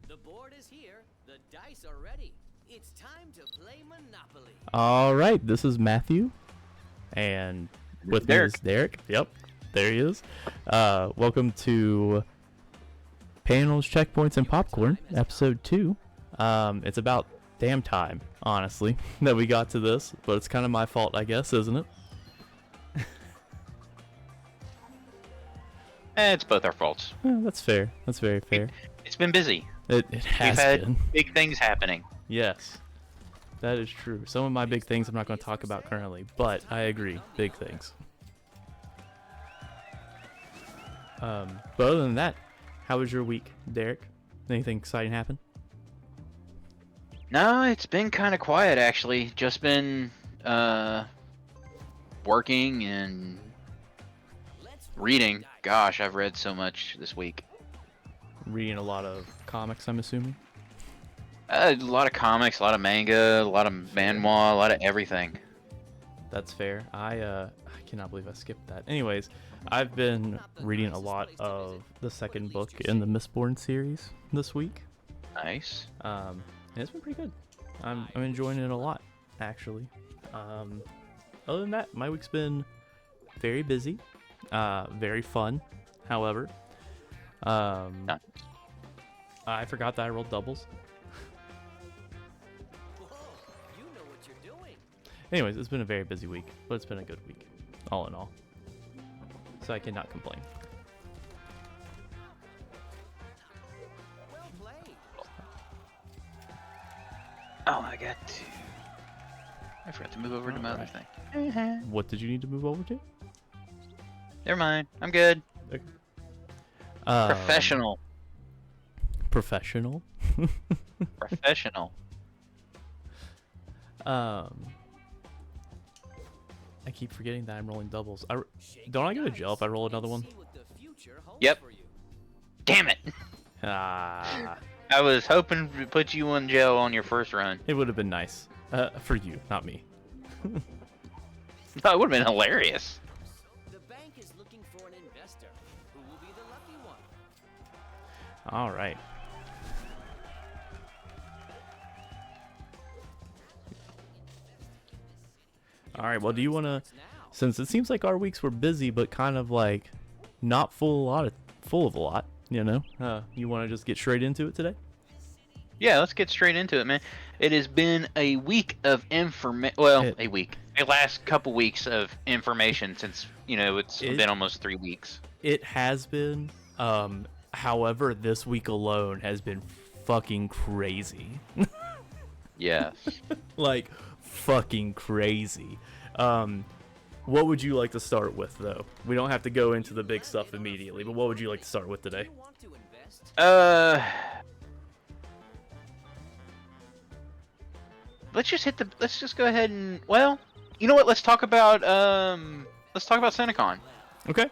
The board is here. The dice are ready. It's time to play Monopoly. All right, this is Matthew, and with me is Derek. Yep, there he is. Welcome to Panels, Checkpoints, and Popcorn, episode 2. It's about damn time, honestly, that we got to this, but it's kind of my fault, I guess, isn't it? It's both our faults. That's fair. That's very fair. It's been busy. It has We've had been. big things happening. Yes, that is true. Some of my big things I'm not going to talk about currently, but I agree, big things. But other than that, how was your week, Derek? Anything exciting happen? No, it's been kind of quiet actually. Just been working and reading. Gosh, I've read so much this week. Reading a lot of comics, I'm assuming. A lot of comics, a lot of manga, a lot of manhwa, a lot of everything. That's fair. I cannot believe I skipped that. Anyways, I've been reading a lot of the second book in the Mistborn series this week. Nice. And it's been pretty good. I'm enjoying it a lot, actually. Other than that, my week's been very busy, very fun. However, I forgot that I rolled doubles. You know what you're doing. Anyways, it's been a very busy week, but it's been a good week, all in all. So I cannot complain. Well played. Oh, I forgot to move over to my other thing. What did you need to move over to? Never mind. I'm good. Okay. Professional. Professional? Professional. I keep forgetting that I'm rolling doubles. Don't I go to jail if I roll another one? Yep. Damn it. Ah, I was hoping to put you in jail on your first run. it would have been nice. For you, not me. That would have been hilarious. The bank is looking for an investor. Who will be the lucky one? All right. All right, well, do you want to, since it seems like our weeks were busy, but kind of like not full of a lot, you know, you want to just get straight into it today? Yeah, let's get straight into it, man. It has been a week of a last couple weeks of information since, it's been almost 3 weeks. It has been. However, this week alone has been fucking crazy. Yes. Like, fucking crazy. What would you like to start with, though? We don't have to go into the big stuff immediately, but what would you like to start with today? Let's just go ahead and, well, you know what? Let's talk about Cinemacon. Okay.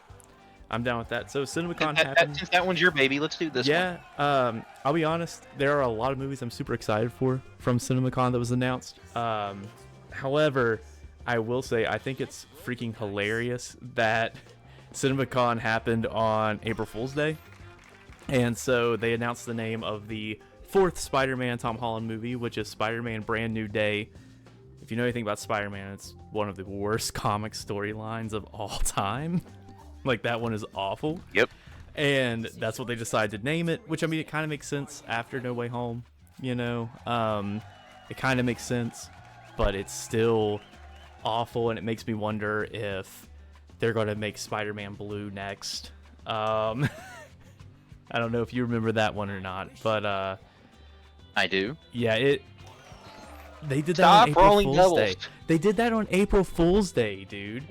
I'm down with that. So Cinemacon happened. Since that one's your baby, let's do this one. Yeah, I'll be honest, there are a lot of movies I'm super excited for from Cinemacon that was announced. However, I will say I think it's freaking hilarious that Cinemacon happened on April Fool's Day. And so they announced the name of the 4th Spider-Man Tom Holland movie, which is Spider-Man Brand New Day. If you know anything about Spider-Man, it's one of the worst comic storylines of all time. Like, that one is awful. Yep. And that's what they decided to name it, which, I mean, it kind of makes sense after No Way Home, you know? It kind of makes sense, but it's still awful, and it makes me wonder if they're going to make Spider-Man Blue next. I don't know if you remember that one or not, but I do. yeah, they did that on April Fool's Day. They did that on April Fool's Day, dude.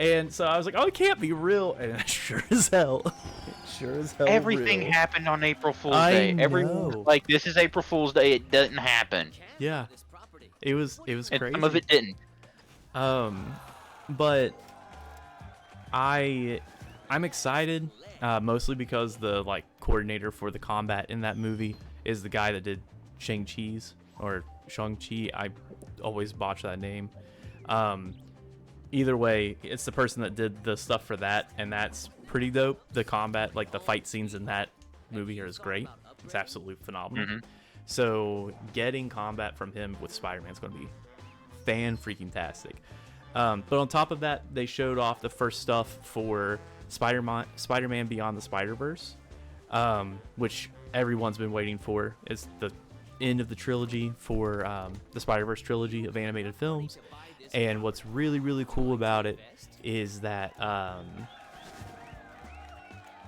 And so I was like, oh, it can't be real. And sure as hell. Everything real. happened on April Fool's Day. Know. Like, this is April Fool's Day. It doesn't happen. Yeah. It was crazy. And some of it didn't. But I'm excited, mostly because the coordinator for the combat in that movie is the guy that did Shang-Chi's or Shang-Chi. I always botch that name. Either way, it's the person that did the stuff for that, and that's pretty dope. The combat, like the fight scenes in that, movie here is great. It's absolutely phenomenal. Mm-hmm. So getting combat from him with Spider-Man is going to be fan-freaking-tastic. But on top of that, they showed off the first stuff for Spider-Man Beyond the Spider-Verse, which everyone's been waiting for. It's the end of the trilogy for the Spider-Verse trilogy of animated films. And what's really, really cool about it is that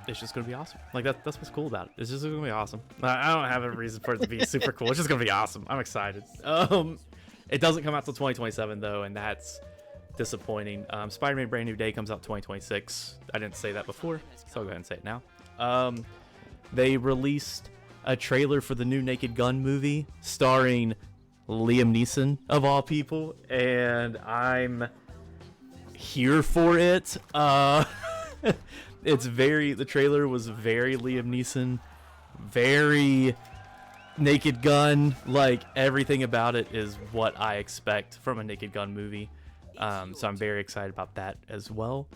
it's just going to be awesome. Like, that's what's cool about it. It's just going to be awesome. I don't have a reason for it to be super cool. It's just going to be awesome. I'm excited. It doesn't come out till 2027, though, and that's disappointing. Spider-Man Brand New Day comes out 2026. I didn't say that before, so I'll go ahead and say it now. They released a trailer for the new Naked Gun movie starring Liam Neeson, of all people, and I'm here for it. The trailer was very Liam Neeson, very Naked Gun. Like, everything about it is what I expect from a Naked Gun movie. So I'm very excited about that as well.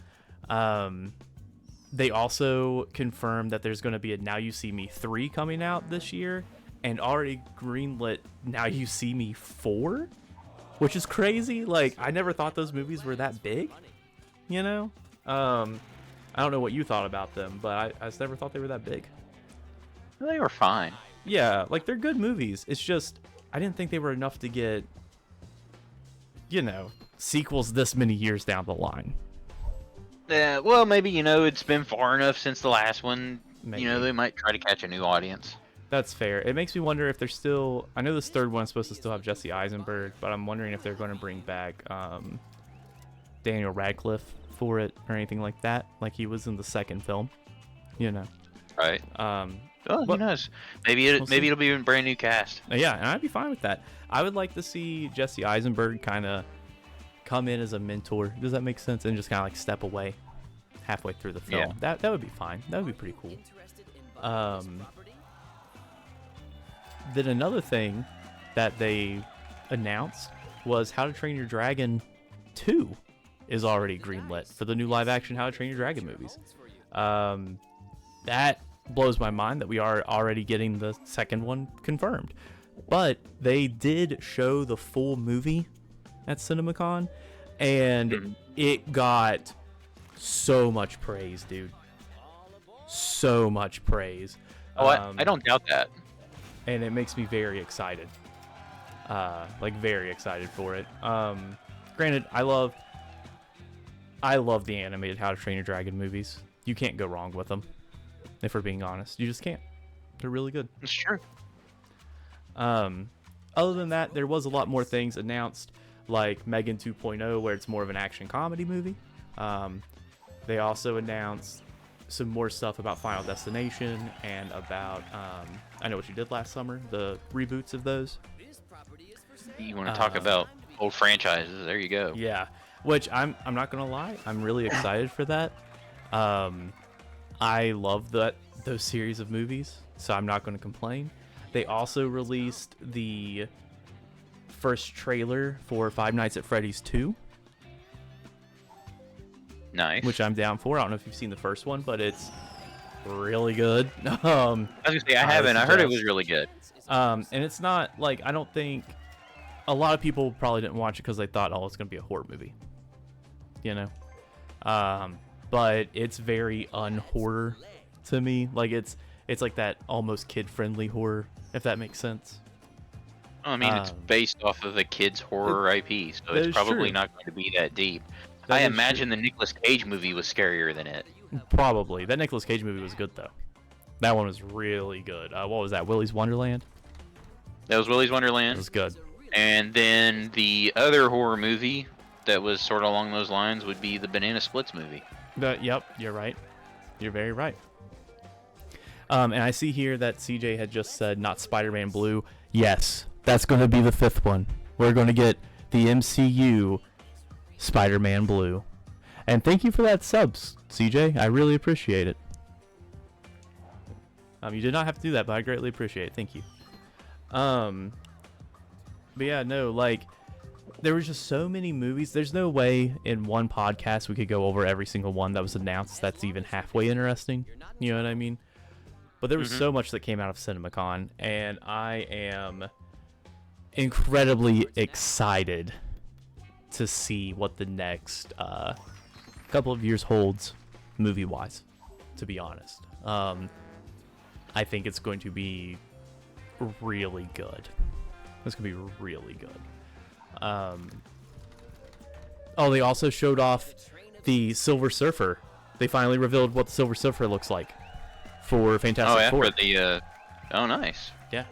They also confirmed that there's going to be a Now You See Me 3 coming out this year, and already greenlit Now You See Me 4, which is crazy. Like, I never thought those movies were that big, you know? I don't know what you thought about them, but I just never thought they were that big. They were fine. Yeah, like, they're good movies. It's just, I didn't think they were enough to get, you know, sequels this many years down the line. Yeah, well, maybe, it's been far enough since the last one. Maybe. They might try to catch a new audience. That's fair. It makes me wonder if they're still... I know this third one's supposed to still have Jesse Eisenberg, but I'm wondering if they're going to bring back Daniel Radcliffe for it or anything like that, like he was in the second film, Right. Who knows? Maybe it'll be a brand new cast. Yeah, and I'd be fine with that. I would like to see Jesse Eisenberg kind of come in as a mentor. Does that make sense? And just kind of like step away halfway through the film. Yeah. That would be fine. That would be pretty cool. Then another thing that they announced was How to Train Your Dragon 2 is already greenlit for the new live action How to Train Your Dragon movies. That blows my mind that we are already getting the second one confirmed. But they did show the full movie at Cinemacon, and it got so much praise, dude. So much praise. Oh, I don't doubt that. And it makes me very excited. Very excited for it. Granted, I love the animated How to Train Your Dragon movies. You can't go wrong with them, if we're being honest. You just can't. They're really good. It's true. Other than that, there was a lot more things announced, like Megan 2.0, where it's more of an action comedy movie. They also announced some more stuff about Final Destination and about I Know What You Did Last Summer, the reboots of those. You want to talk about old franchises? There you go. Yeah, which I'm not gonna lie, I'm really excited for that. I love those series of movies, so I'm not going to complain. They also released the first trailer for Five Nights at Freddy's 2. Nice. Which I'm down for. I don't know if you've seen the first one, but it's really good. I was going to say, I haven't. I heard it was really good. And it's not, like, I don't think... A lot of people probably didn't watch it because they thought, oh, it's going to be a horror movie. But it's very un-horror to me. Like, it's like that almost kid-friendly horror, if that makes sense. I mean, it's based off of a kid's horror IP, so it's probably not going to be that deep. I imagine the Nicolas Cage movie was scarier than it. Probably. That Nicolas Cage movie was good, though. That one was really good. What was that, Willy's Wonderland? That was Willy's Wonderland. It was good. And then the other horror movie that was sort of along those lines would be the Banana Splits movie. Yep, you're right. You're very right. And I see here that CJ had just said not Spider-Man Blue. Yes, that's going to be the fifth one. We're going to get the MCU Spider-Man Blue. And thank you for that subs, CJ. I really appreciate it. You did not have to do that, but I greatly appreciate it. Thank you. But yeah, no, like, there was just so many movies. There's no way in one podcast we could go over every single one that was announced that's even halfway interesting. You know what I mean? But there was so much that came out of Cinemacon, and I am incredibly excited to see what the next couple of years holds movie-wise, to be honest. I think it's going to be really good. It's going to be really good. They also showed off the Silver Surfer. They finally revealed what the Silver Surfer looks like for Fantastic Four. For the, oh, nice. Yeah.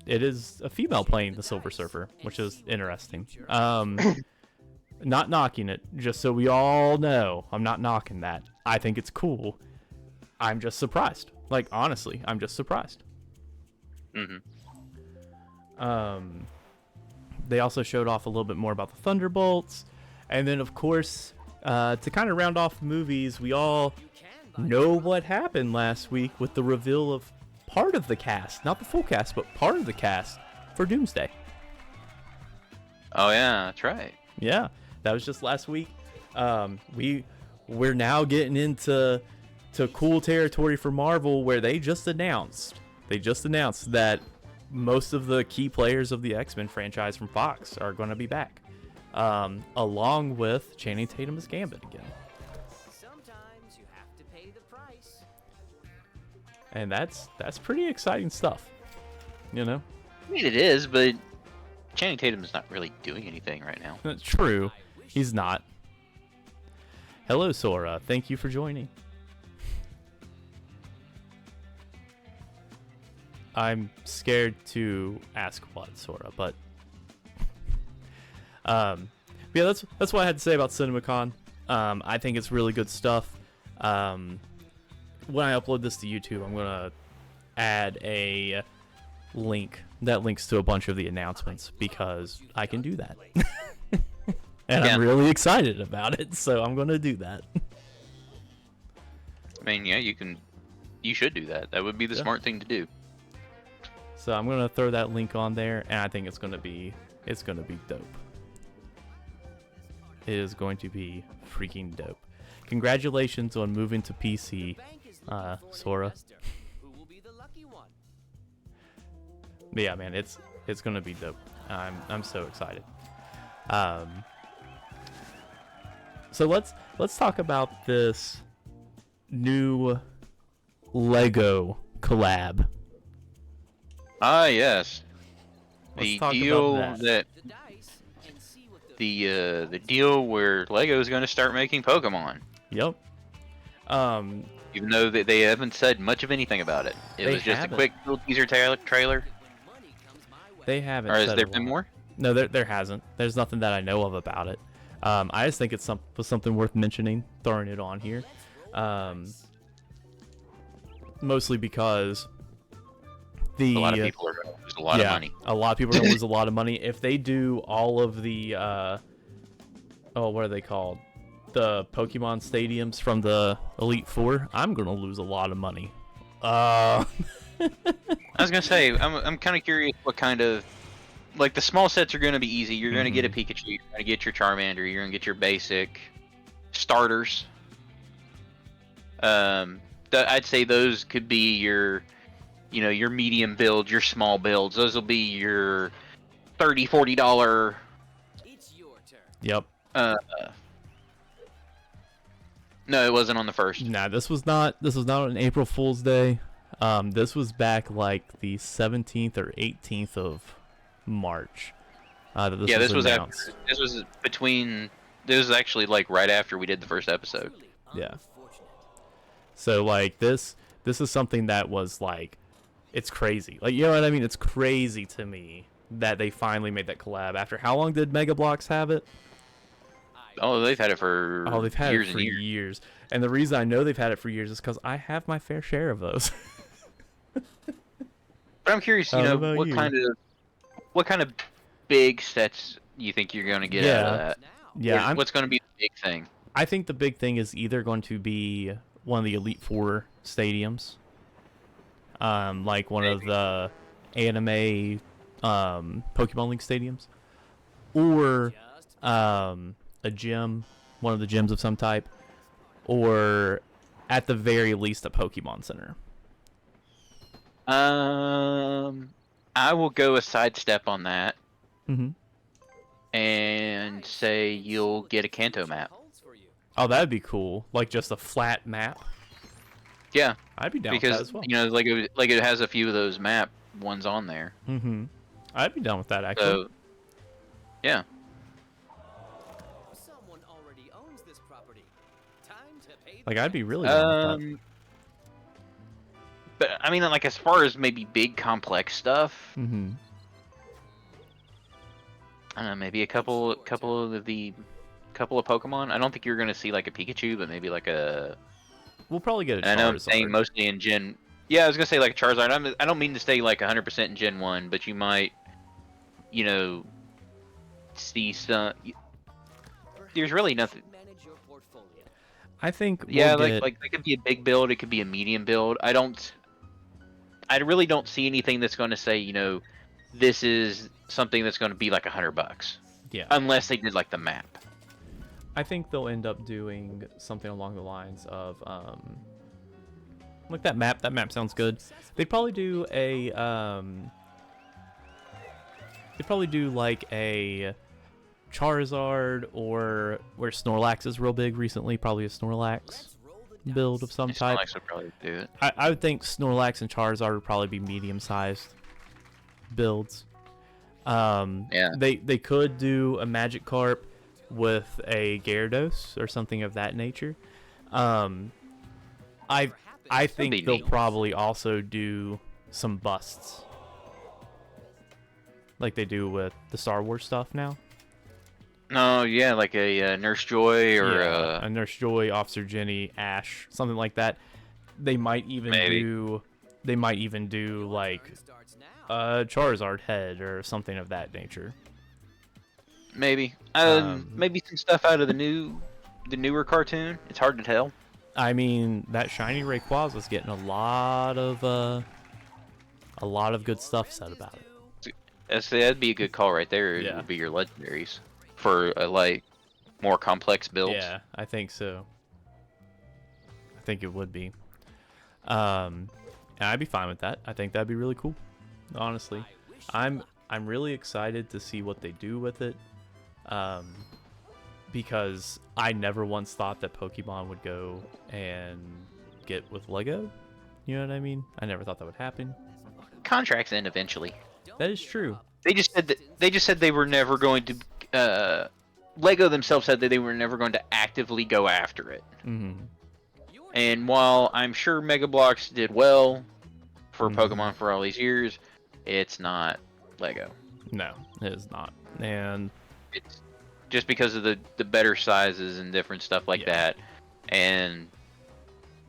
It is a female playing the Silver Surfer, which is interesting. Not knocking it, just so we all know. I'm not knocking that. I think it's cool. I'm just surprised. Like, honestly, I'm just surprised. They also showed off a little bit more about the Thunderbolts. And then, of course, to kind of round off movies, we all know what happened last week with the reveal of part of the cast. Not the full cast, but part of the cast for Doomsday. Oh, yeah, that's right. Yeah, that was just last week. We're now getting into cool territory for Marvel, where they just announced that most of the key players of the X-Men franchise from Fox are going to be back, along with Channing Tatum as Gambit again. Sometimes you have to pay the price. And that's pretty exciting stuff, you know? I mean, it is, but Channing Tatum's not really doing anything right now. That's true. He's not. Hello, Sora. Thank you for joining. I'm scared to ask what, Sora, but yeah, that's what I had to say about Cinemacon. I think it's really good stuff. When I upload this to YouTube, I'm gonna add a link that links to a bunch of the announcements, because I can do that. And I'm really excited about it, so I'm gonna do that. I mean, yeah, you should do that. That would be the smart thing to do. So I'm gonna throw that link on there, and I think it's gonna be dope. It is going to be freaking dope. Congratulations on moving to PC, Sora. Who will be the lucky one? But yeah, man, it's gonna be dope. I'm so excited. So let's talk about this new Lego collab. Ah, yes. Let's The talk deal about that The dice and see what the the deal where Lego is going to start making Pokemon. Yep. Even though they haven't said much of anything about it. It They was just haven't. a quick little teaser trailer. money comes my way. They haven't. Or has said there a been lot. more? No, there hasn't. There's nothing that I know of about it. I just think it's was something worth mentioning, throwing it on here. Mostly because A lot of people are going to lose a lot of money. A lot of people are going to lose a lot of money if they do all of the what are they called? The Pokemon stadiums from the Elite Four. I'm going to lose a lot of money. I was going to say, I'm kind of curious what kind of... Like, the small sets are going to be easy. You're going to get a Pikachu, you're going to get your Charmander, you're going to get your basic starters. I'd say those could be your... your medium builds, your small builds. Those will be your $30, $40. It's your turn. Yep. No, it wasn't on the first. Nah, this was not on April Fool's Day. This was back like the 17th or 18th of March. This was announced. after. This was between. This was actually like right after we did the first episode. Yeah. So like this is something that was like, it's crazy. Like, you know what I mean? It's crazy to me that they finally made that collab. After how long did Mega Bloks have it? Oh, they've had it for They've had years it for and years. years. And the reason I know they've had it for years is because I have my fair share of those. But I'm curious, How about what you? kind of big sets you think you're going to get out of that? Yeah, What's going to be the big thing? I think the big thing is either going to be one of the Elite Four stadiums, like one of the anime Pokemon League stadiums, or a gym, one of the gyms of some type, or at the very least a Pokemon Center. I will go a sidestep on that Mm-hmm. and say you'll get a Kanto map. Oh, that'd be cool. Like just a flat map. Yeah, I'd be down with that because as well. you know, like it has a few of those map ones on there. Mm-hmm. I'd be down with that actually. So, yeah. Someone already owns this property. Time to pay Like I'd be really Um, down with that. But I mean, like as far as maybe big complex stuff, Mm-hmm. I don't know, maybe a couple of Pokemon. I don't think you're gonna see like a Pikachu, but maybe like a. We'll probably get a I know I'm saying Charizard. mostly in Gen. Yeah, I was gonna say like a Charizard. I don't mean to stay like 100% in Gen 1, but you might, you know, see some. There's really nothing. manage your portfolio. I think we'll Yeah, get... like it could be a big build, it could be a medium build. I really don't see anything that's going to say, you know, this is something that's going to be like $100, Yeah. unless they did like the map. I think they'll end up doing something along the lines of like that map. That map sounds good. They'd probably do a they'd probably do like a Charizard, or where Snorlax is real big recently, probably a Snorlax build of some type. Snorlax would probably do it. I would think Snorlax and Charizard would probably be medium-sized builds. Yeah. They could do a Magikarp with a Gyarados or something of that nature. I think be they'll neat. probably also do some busts, like they do with the Star Wars stuff now. No, yeah, like a Nurse Joy or Yeah, a Nurse Joy, Officer Jenny, Ash, something like that. They might even Maybe. do. They might even do like Starts now. a Charizard head or something of that nature. maybe Um, maybe some stuff out of the newer cartoon. It's hard to tell. I mean, that shiny Rayquaza's getting a lot of good stuff said about it. That'd be a good call right there. It Yeah. would be your legendaries for like more complex builds. Yeah, I think so. I think it would be. And I'd be fine with that. I think that'd be really cool. Honestly, I'm really excited to see what they do with it. Because I never once thought that Pokemon would go and get with Lego. You know what I mean? I never thought that would happen. Contracts end eventually. That is true. They just said they were never going to. Lego themselves said that they were never going to actively go after it. Mm-hmm. And while I'm sure Mega Bloks did well for Mhm. Pokemon for all these years, it's not Lego. No, it is not. And It's just because of the better sizes and different stuff like Yeah. that, and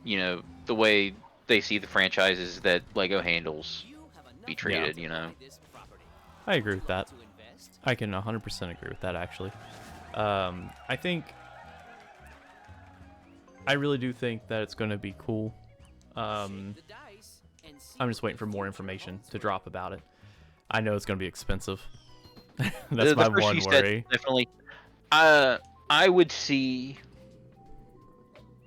you know the way they see the franchises that Lego handles be treated. You know. I agree with that. I can 100% agree with that, actually. I think... I really do think that it's going to be cool. I'm just waiting for more information to drop about it. I know it's going to be expensive. That's The my first one few sets worry. definitely. I would see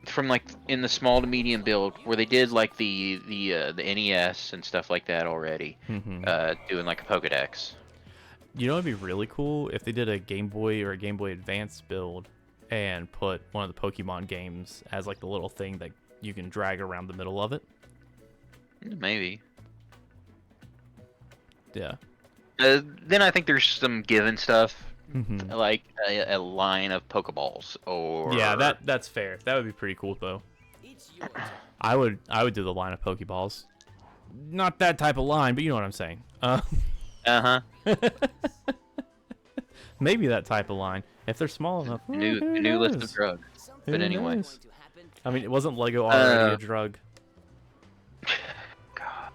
from like in the small to medium build where they did like the NES and stuff like that already, Mhm. doing like a Pokedex. You know, it'd be really cool if they did a Game Boy or a Game Boy Advance build and put one of the Pokemon games as like the little thing that you can drag around the middle of it. Maybe. Yeah. Then I think there's some given stuff Mhm. like a line of Pokeballs or Yeah, that's fair. That would be pretty cool though. I would do the line of Pokeballs. Not that type of line, but you know what I'm saying. Uh-huh. Maybe that type of line. If they're small enough. A new list of drugs. Who But anyway. knows? I mean, it wasn't Lego already a drug. God.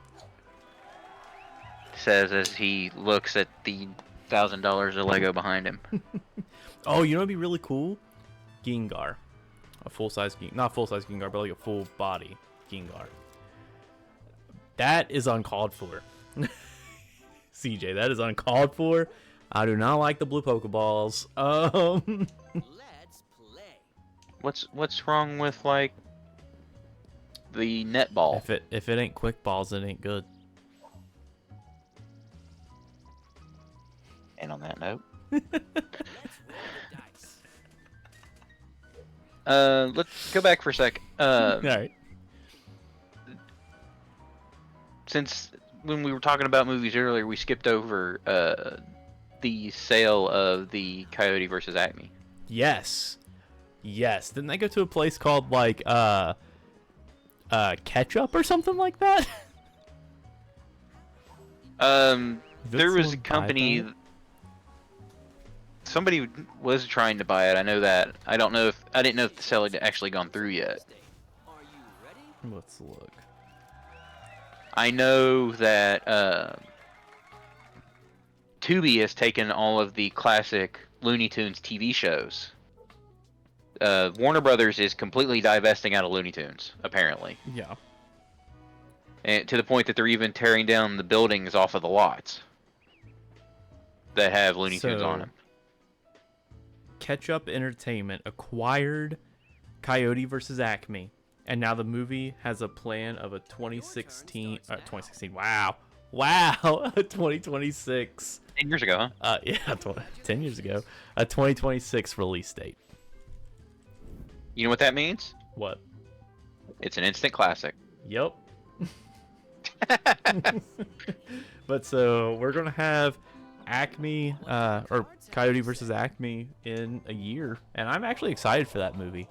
Says as he looks at the $1,000 of Lego behind him. Oh, you know what'd be really cool? Gengar. A full-size not full-size Gengar, but like a full body Gengar. That is uncalled for. CJ, that is uncalled for. I do not like the blue Pokeballs. Let's play. What's wrong with like the netball? If it ain't quick balls, it ain't good. And on that note, Let's roll the dice. let's go back for a sec. All right. Since when we were talking about movies earlier, we skipped over the sale of the Coyote versus Acme. Yes. Didn't they go to a place called like Ketchup or something like that? There was a company. Somebody was trying to buy it. I know that. I didn't know if the sale had actually gone through yet. Are you ready? Let's look. I know that Tubi has taken all of the classic Looney Tunes TV shows. Warner Brothers is completely divesting out of Looney Tunes, apparently. Yeah. And to the point that they're even tearing down the buildings off of the lots that have Looney Tunes on them. Ketchup Entertainment acquired Coyote versus Acme, and now the movie has a plan of a 2016. Wow, 2026. 10 years ago, huh? Yeah, 10 years ago, a 2026 release date. You know what that means? What? It's an instant classic. Yep. But so we're gonna have Acme or Coyote versus Acme in a year, and I'm actually excited for that movie.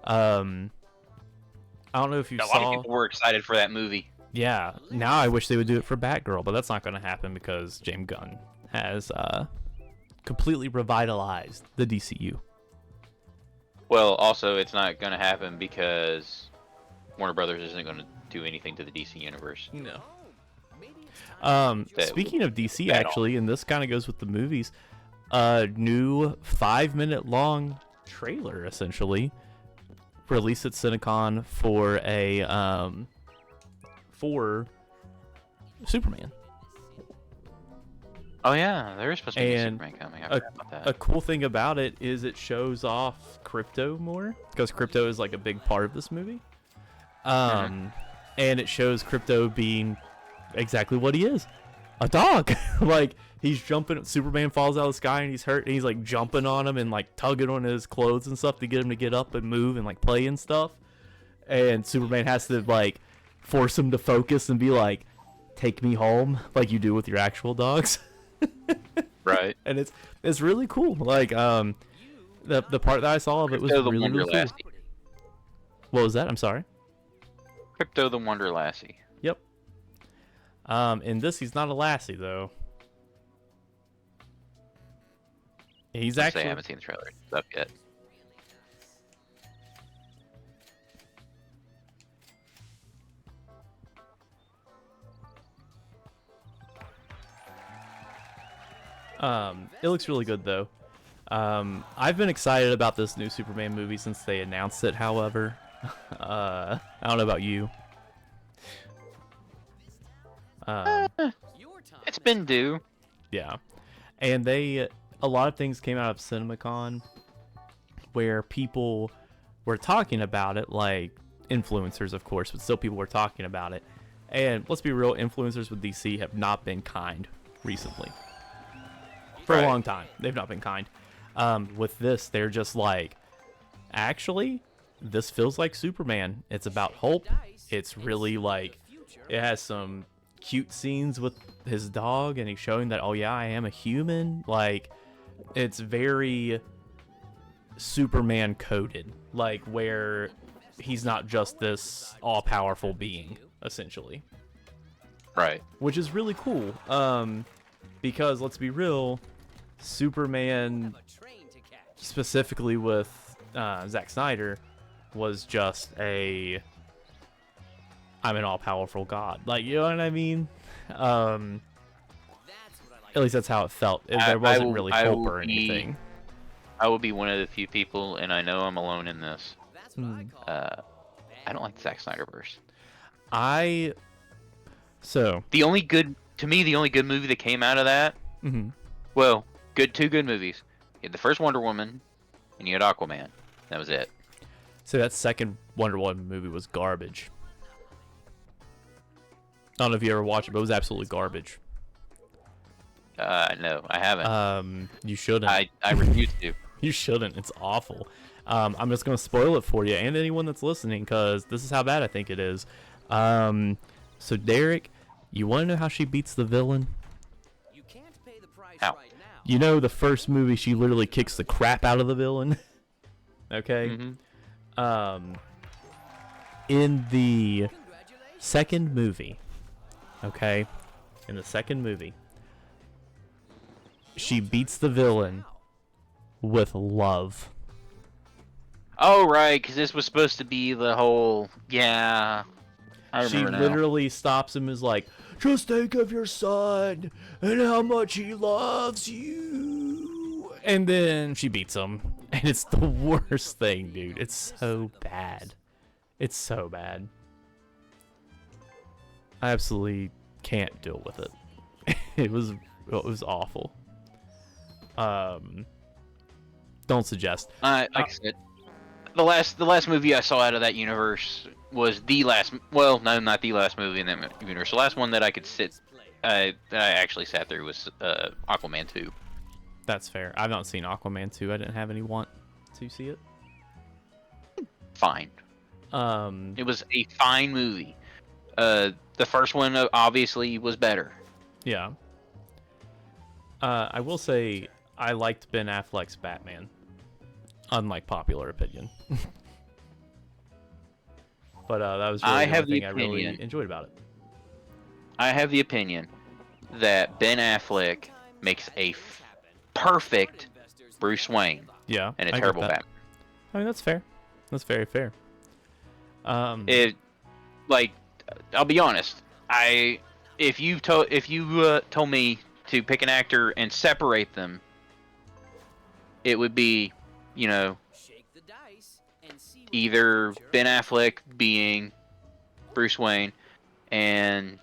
I don't know if you A saw. lot of people were excited for that movie. Yeah, now I wish they would do it for Batgirl, but that's not going to happen because James Gunn has completely revitalized the DCU. Well, also, it's not going to happen because Warner Brothers isn't going to do anything to the DC universe. No. Maybe it's time Speaking of DC, Bad actually, and this kind of goes with the movies, a new 5-minute long trailer, essentially, released at Cinemacon for for Superman. Oh yeah, there is supposed to be a And Superman coming. I forgot about that. A cool thing about it is it shows off Crypto more, because Crypto is like a big part of this movie. And it shows Crypto being exactly what he is, a dog. Like, he's jumping, Superman falls out of the sky and he's hurt, and he's like jumping on him and like tugging on his clothes and stuff to get him to get up and move and like play and stuff. And Superman has to like force him to focus and be like, take me home, like you do with your actual dogs. Right. And it's really cool. Like the part that I saw of it was Crypto the really, Wonder really cool. Lassie. What was that? I'm sorry. Crypto the Wonder Lassie. Yep. In this, he's not a lassie though. He's I actually. haven't seen the trailer. It's up yet. It looks really good though. I've been excited about this new Superman movie since they announced it. However, I don't know about you. your time. It's been due. Yeah, and a lot of things came out of Cinemacon where people were talking about it, like influencers, of course, but still people were talking about it. And let's be real, influencers with DC have not been kind recently. For a long time, they've not been kind. With this, they're just like, actually, this feels like Superman. It's about hope. It's really like, it has some cute scenes with his dog, and he's showing that, oh yeah, I am a human. Like, it's very Superman coded, like where he's not just this all-powerful being, essentially. Right. Which is really cool. Because let's be real, Superman, A train to catch. specifically with Zack Snyder, was just I'm an all-powerful god. Like, you know what I mean? That's what I like. At least that's how it felt. There wasn't really hope or anything. I will be one of the few people, and I know I'm alone in this. That's what I call I don't like the Zack Snyderverse. So, The only good movie that came out of that, mhm. well, two good movies. You had the first Wonder Woman, and you had Aquaman. That was it. So that second Wonder Woman movie was garbage. I don't know if you ever watched it, but it was absolutely garbage. No, I haven't. You shouldn't. I refuse to. You shouldn't. It's awful. I'm just gonna spoil it for you and anyone that's listening, because this is how bad I think it is. So Derek, you want to know how she beats the villain? You can't pay the price How? right now. You know, the first movie, she literally kicks the crap out of the villain. Okay. Mm-hmm. In the Congratulations. second movie, okay, in the second movie, she beats the villain with love. Oh, right, because this was supposed to be the whole... Yeah. I She remember now. literally stops him and is like, just think of your son and how much he loves you. And then she beats him. And it's the worst thing, dude. It's so bad. It's so bad. I absolutely can't deal with it. It was awful. Don't suggest. Like I said, the last movie I saw out of that universe was the last. Well, no, not the last movie in that universe. The last one that I could sit, that I actually sat through was Aquaman 2. That's fair. I've not seen Aquaman 2. I didn't have any want to see it. Fine. It was a fine movie. The first one obviously was better. Yeah. I will say I liked Ben Affleck's Batman, unlike popular opinion. But that was really I the have only the thing I really opinion. enjoyed about it. I have the opinion that Ben Affleck makes a perfect Bruce Wayne Yeah. and a I get terrible that. Batman. I mean, that's fair. That's very fair. It, like, I'll be honest. If you told me to pick an actor and separate them, it would be, you know, Shake the dice and see what either the future Ben holds. Affleck being Bruce Wayne and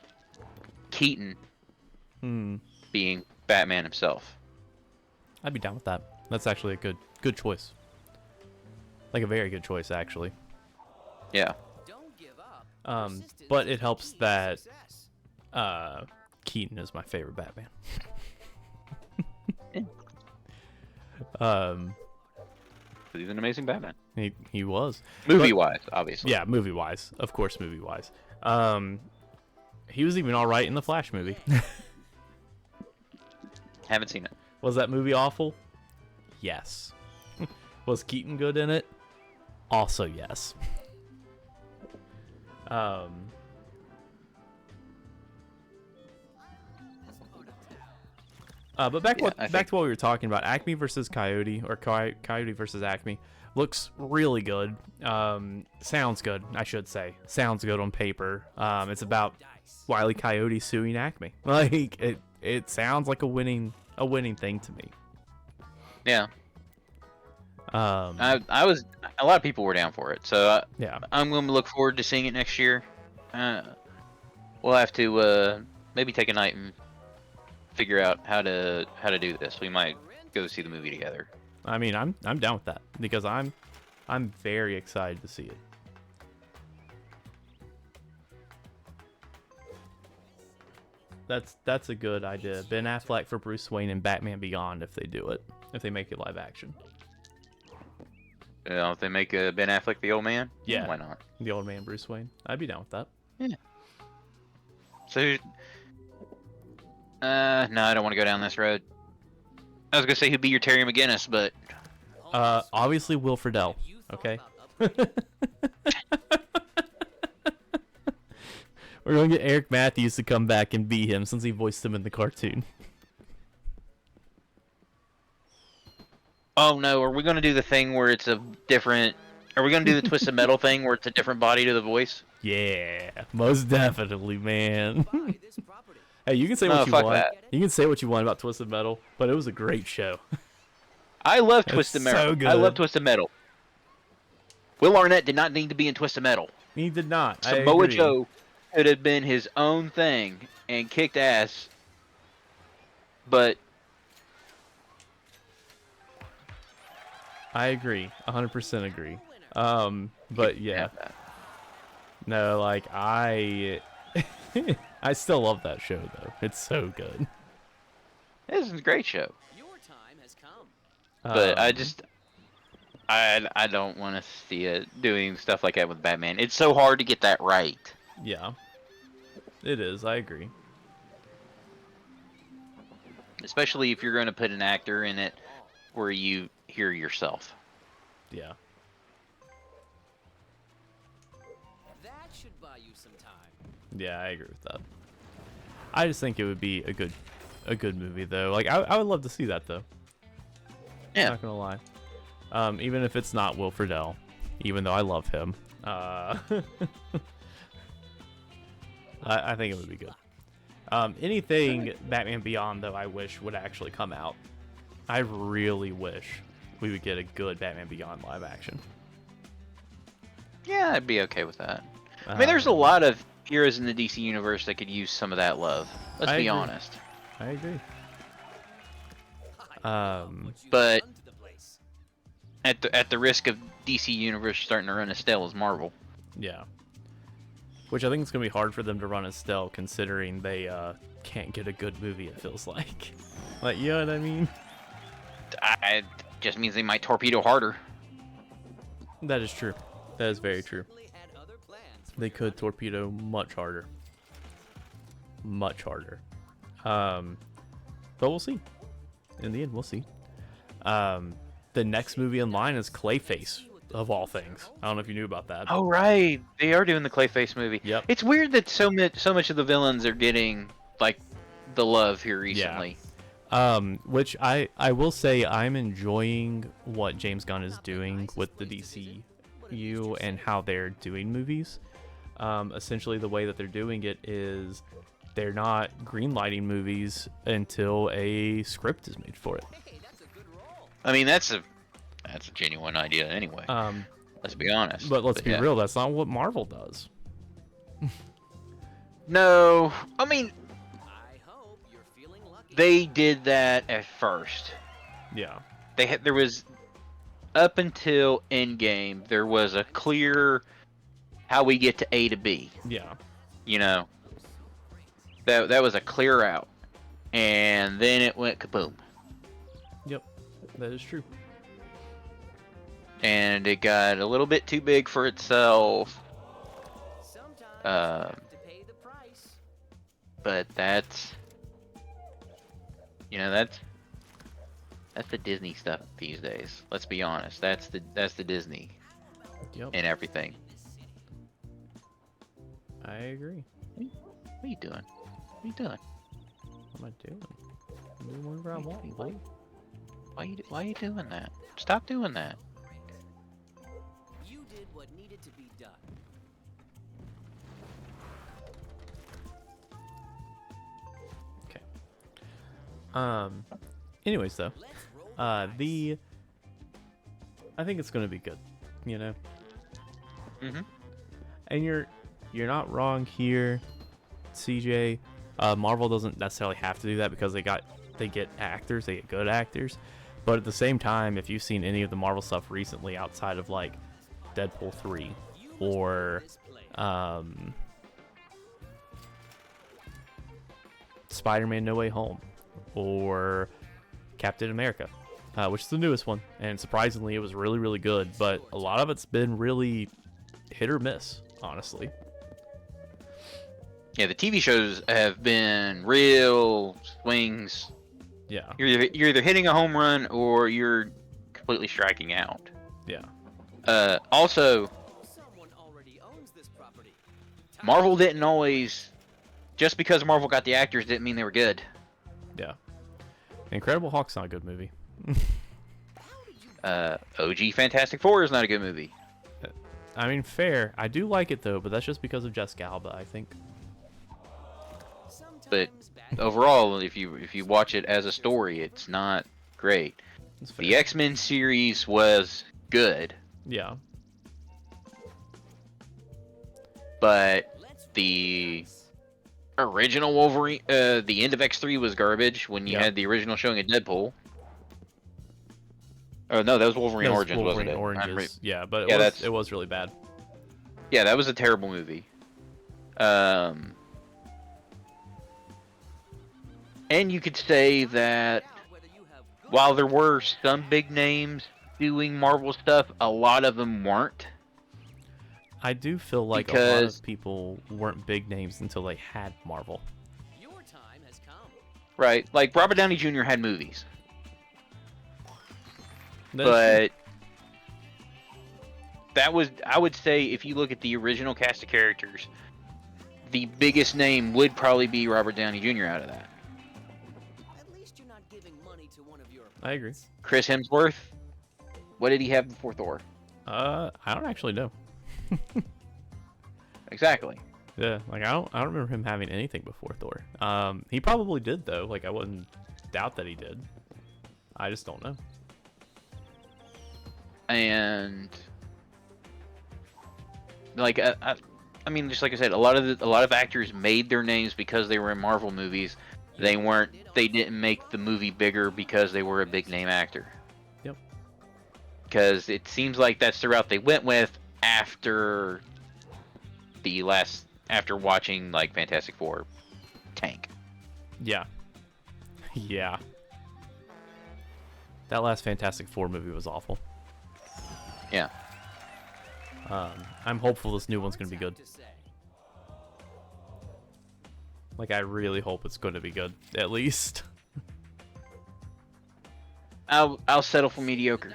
Keaton being Batman himself. I'd be down with that. That's actually a good choice. Like a very good choice, actually. Yeah. Don't give up. But Persistence it is the helps key to that success. Keaton is my favorite Batman. He's an amazing Batman. He was. Movie-wise, obviously. Yeah, movie-wise. Of course, movie-wise. He was even all right in the Flash movie. Haven't seen it. Was that movie awful? Yes. Was Keaton good in it? Also yes. But back to what we were talking about, Acme versus Coyote, or Coyote versus Acme, looks really good. Sounds good, I should say. Sounds good on paper. It's about Wile E. Coyote suing Acme. Like it sounds like a winning thing to me. Yeah. Um, I was. A lot of people were down for it, so yeah. I'm going to look forward to seeing it next year. We'll have to maybe take a night and figure out how to do this. We might go see the movie together. I mean, I'm down with that because I'm very excited to see it. That's a good idea. Ben Affleck for Bruce Wayne and Batman Beyond if they do it. If they make it live action. You know, if they make Ben Affleck the old man, Yeah. why not? The old man Bruce Wayne. I'd be down with that. Yeah. So, no, I don't want to go down this road. I was gonna say who'd be your Terry McGinnis, but Obviously Will Friedle. You thought Okay. about upgrading. We're gonna get Eric Matthews to come back and be him since he voiced him in the cartoon. oh no, are we gonna do the thing where it's a different? Are we gonna do the Twisted Metal thing where it's a different body to the voice? Yeah, most definitely, man. Buy this property. Hey, you can say No, what you fuck want. that. You can say what you want about Twisted Metal, but it was a great show. I love That's Twisted so Metal. good. I love Twisted Metal. Will Arnett did not need to be in Twisted Metal. He did not. I Samoa agree. Joe could have been his own thing and kicked ass. But I agree. 100% agree. But yeah. No, like I still love that show though. It's so good. This is a great show. Your time has come. But I Um, just, I don't want to see it doing stuff like that with Batman. It's so hard to get that right. yeah, it is. I agree. Especially if you're going to put an actor in it where you hear yourself. Yeah. That should buy you some time. Yeah, I agree with that. I just think it would be a good movie though. Like I would love to see that though. Yeah. Not gonna lie. Even if it's not Will Friedle, even though I love him, I think it would be good. Anything Batman Beyond though, I wish would actually come out. I really wish we would get a good Batman Beyond live action. Yeah, I'd be okay with that. I mean, there's a lot of heroes in the DC universe that could use some of that love. Let's I be agree. honest. I agree. What you've But- done to the place. At the risk of DC universe starting to run as stale as Marvel. Yeah. Which I think it's gonna be hard for them to run Estelle, considering they can't get a good movie. It feels like, you know what I mean? It just means they might torpedo harder. That is true. That is very true. Certainly had other plans for They your could torpedo much harder. Much harder. But we'll see. In the end, we'll see. The next movie in line is Clayface, of all things. I don't know if you knew about that. Oh right, they are doing the Clayface movie. Yep. It's weird that so much of the villains are getting like the love here recently. Which I will say I'm enjoying what James Gunn is doing with the DCU and how they're doing movies. Essentially, the way that they're doing it is they're not greenlighting movies until a script is made for it. Hey, that's a good roll. I mean, that's a genuine idea anyway. Let's be honest. But let's be yeah. real, that's not what Marvel does. No, I mean I hope you're feeling lucky. they did that at first. Yeah. There was up until Endgame, there was a clear how we get to A to B. Yeah. You know, that was a clear out, and then it went kaboom, Yep. That is true. and it got a little bit too big for itself. Sometimes you Uh, have to pay the price. But that's the Disney stuff these days. Let's be honest. That's the Disney Yep. and everything. I agree. What are you doing? What are you doing? What am I doing? I'm doing whatever I want, boy. Why are you doing that? Stop doing that. You did what needed to be done. Okay. Anyways, though, Let's roll the dice. I think it's gonna be good. You know. Mhm. And you're not wrong here, CJ. Marvel doesn't necessarily have to do that because they get actors, they get good actors. But at the same time, if you've seen any of the Marvel stuff recently outside of like Deadpool 3 or Spider-Man No Way Home or Captain America, which is the newest one, and surprisingly it was really, really good, but a lot of it's been really hit or miss, honestly. Yeah, the TV shows have been real swings. Yeah. You're either hitting a home run or you're completely striking out. Yeah. Also, Someone already owns this property. Marvel didn't always. Just because Marvel got the actors didn't mean they were good. Yeah. Incredible Hulk's not a good movie. OG Fantastic Four is not a good movie. I mean, fair. I do like it though, but that's just because of Jessica Alba, I think. But Sometimes bad overall, if you watch it as a story, it's not great. It's fair. The X-Men series was good, Yeah. but Let's roll the dice. original Wolverine, the end of X3 was garbage when you Yeah. had the original showing of Deadpool. Oh no, that was Wolverine That was Origins, Wolverine wasn't it? Oranges. Yeah, but Yeah, it was really bad. Yeah, that was a terrible movie. And you could say that while there were some big names doing Marvel stuff, a lot of them weren't. I do feel like a lot Because- of people weren't big names until they had Marvel. Your time has come. Right. Like Robert Downey Jr. had movies. That is true. But that was, I would say, if you look at the original cast of characters, the biggest name would probably be Robert Downey Jr. out of that. At least you're not giving money to one of your I agree. Chris Hemsworth, what did he have before Thor? I don't actually know. Exactly. Yeah, like I don't remember him having anything before Thor. He probably did though. Like I wouldn't doubt that he did. I just don't know. And like I mean, just like I said, a lot of actors made their names because they were in Marvel movies. They didn't make the movie bigger because they were a big name actor. Yep. Because it seems like that's the route they went with after watching like Fantastic Four tank. Yeah. Yeah. That last Fantastic Four movie was awful. Yeah. I'm hopeful this new one's gonna be good. Like I really hope it's going to be good, at least. I'll settle for mediocre.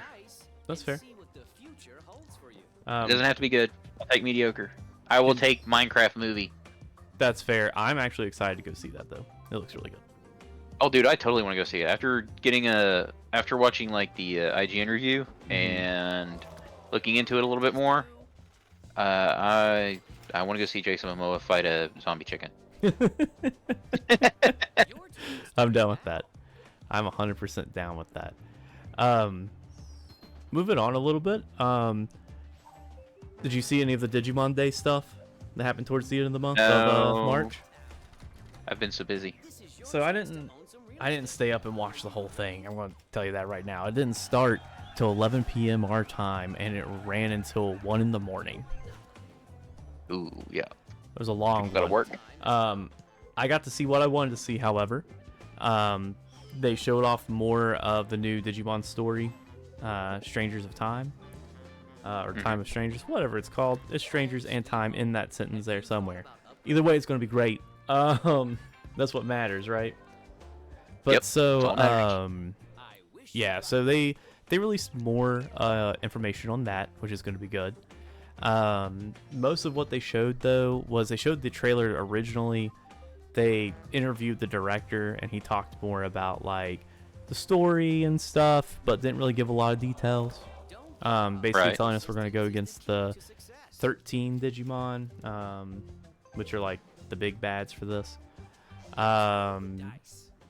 That's fair. It doesn't have to be good. I'll take mediocre. I will take Minecraft movie. That's fair. I'm actually excited to go see that though. It looks really good. Oh, dude, I totally want to go see it. After watching like the IG interview and looking into it a little bit more, I want to go see Jason Momoa fight a zombie chicken. I'm down with that. I'm 100% down with that. Moving on a little bit. Did you see any of the Digimon Day stuff that happened towards the end of the month of March? I've been so busy. So I didn't stay up and watch the whole thing. I'm going to tell you that right now. It didn't start till 11 p.m. our time, and it ran until 1 in the morning. Ooh, yeah. It was a long Gotta one. work. I got to see what I wanted to see, however. They showed off more of the new Digimon story, Strangers of Time, or Time of Strangers, whatever it's called. It's Strangers and Time in that sentence there somewhere. Either way, it's going to be great. That's what matters, right? But Yep, so, that's all matters. yeah, so they released more information on that, which is going to be good. Most of what they showed though was they showed the trailer originally. They interviewed the director and he talked more about like the story and stuff, but didn't really give a lot of details. Basically Right. telling us we're going to go against the 13 Digimon, which are like the big bads for this,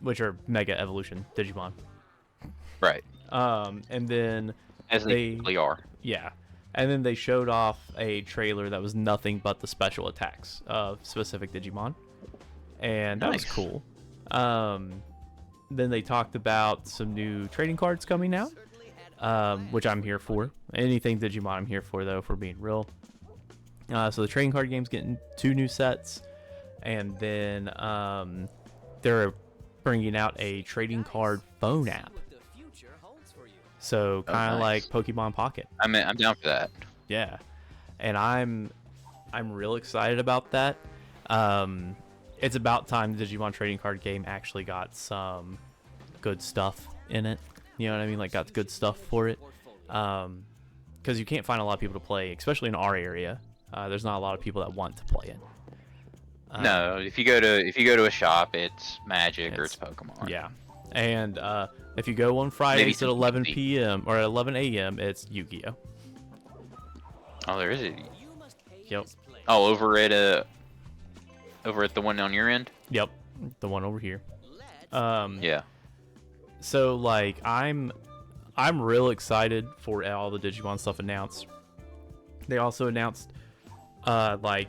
which are Mega Evolution Digimon. Right. And then As they typically are. yeah. And then they showed off a trailer that was nothing but the special attacks of specific Digimon. And that was Nice. cool. Then they talked about some new trading cards coming out, which I'm here for. Anything Digimon I'm here for, though, for being real. So the trading card game's getting 2 new sets. And then they're bringing out a trading card phone app. So kind of nice. like Pokemon Pocket. I'm down for that. Yeah, and I'm real excited about that. It's about time the Digimon trading card game actually got some good stuff in it. You know what I mean? Like got good stuff for it. Because you can't find a lot of people to play, especially in our area. There's not a lot of people that want to play it. No, if you go to a shop, it's Magic or it's Pokemon. Yeah, and if you go on Fridays at 11 p.m. or at 11 a.m., it's Yu-Gi-Oh. Oh, there is a. Yep. Oh, over at the one on your end. Yep, the one over here. Yeah. So like I'm real excited for all the Digimon stuff announced. They also announced like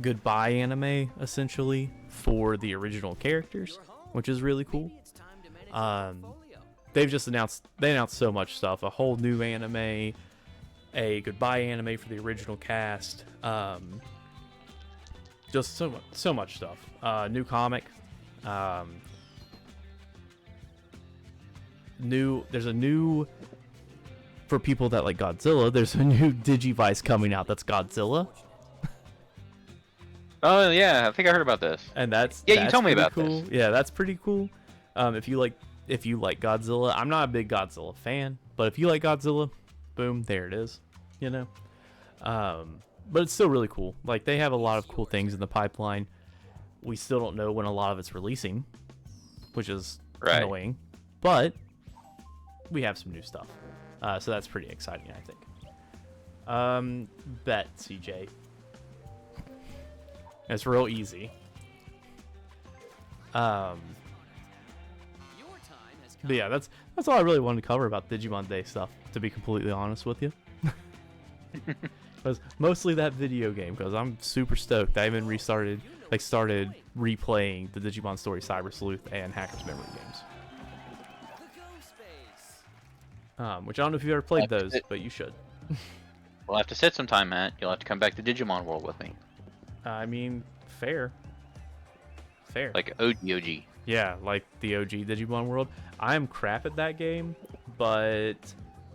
goodbye anime essentially for the original characters, which is really cool. They announced so much stuff, a whole new anime, a goodbye anime for the original cast, just so much stuff. New comic, there's a new, for people that like Godzilla, there's a new Digivice coming out that's Godzilla. Oh yeah, I think I heard about this. And that's you told me pretty about cool. this. Yeah, that's pretty cool. If you like Godzilla, I'm not a big Godzilla fan, but if you like Godzilla, boom, there it is. You know, but it's still really cool. Like they have a lot of cool things in the pipeline. We still don't know when a lot of it's releasing, which is annoying, but we have some new stuff, so that's pretty exciting, I think. Bet CJ. It's real easy. But yeah, that's all I really wanted to cover about Digimon Day stuff, to be completely honest with you. Because mostly that video game, because I'm super stoked. I even started replaying the Digimon Story Cyber Sleuth and Hacker's Memory games. Which I don't know if you've ever played those, but you should. We'll have to sit sometime, Matt. You'll have to come back to Digimon World with me. I mean, fair. Like OG. Yeah, like the OG Digimon World. I'm crap at that game, but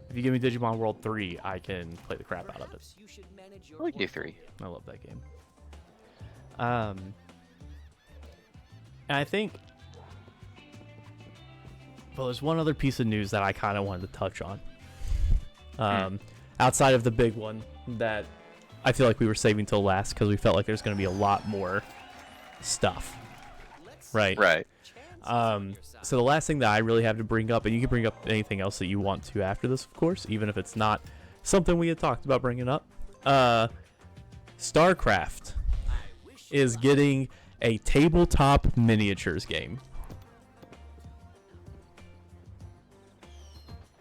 if you give me Digimon World 3, I can play the crap out of it. I like D3. I love that game. And I think, well, there's one other piece of news that I kind of wanted to touch on. Outside of the big one that I feel like we were saving till last because we felt like there's going to be a lot more stuff. Right. So the last thing that I really have to bring up, and you can bring up anything else that you want to after this, of course, even if it's not something we had talked about bringing up. StarCraft is getting a tabletop miniatures game.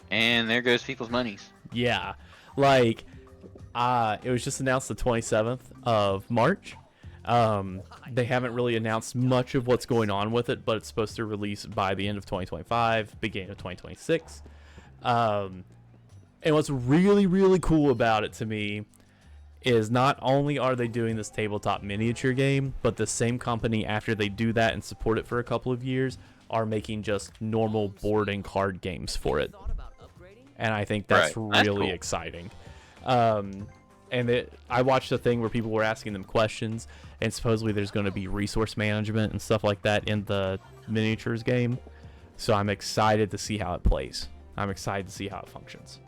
And there goes people's monies. Yeah. Like, it was just announced the 27th of March. They haven't really announced much of what's going on with it, but it's supposed to release by the end of 2025, beginning of 2026. And what's really, really cool about it to me is not only are they doing this tabletop miniature game, but the same company, after they do that and support it for a couple of years, are making just normal board and card games for it. And I think that's really cool. Exciting. I watched a thing where people were asking them questions, and supposedly there's going to be resource management and stuff like that in the miniatures game. So I'm excited to see how it plays. I'm excited to see how it functions.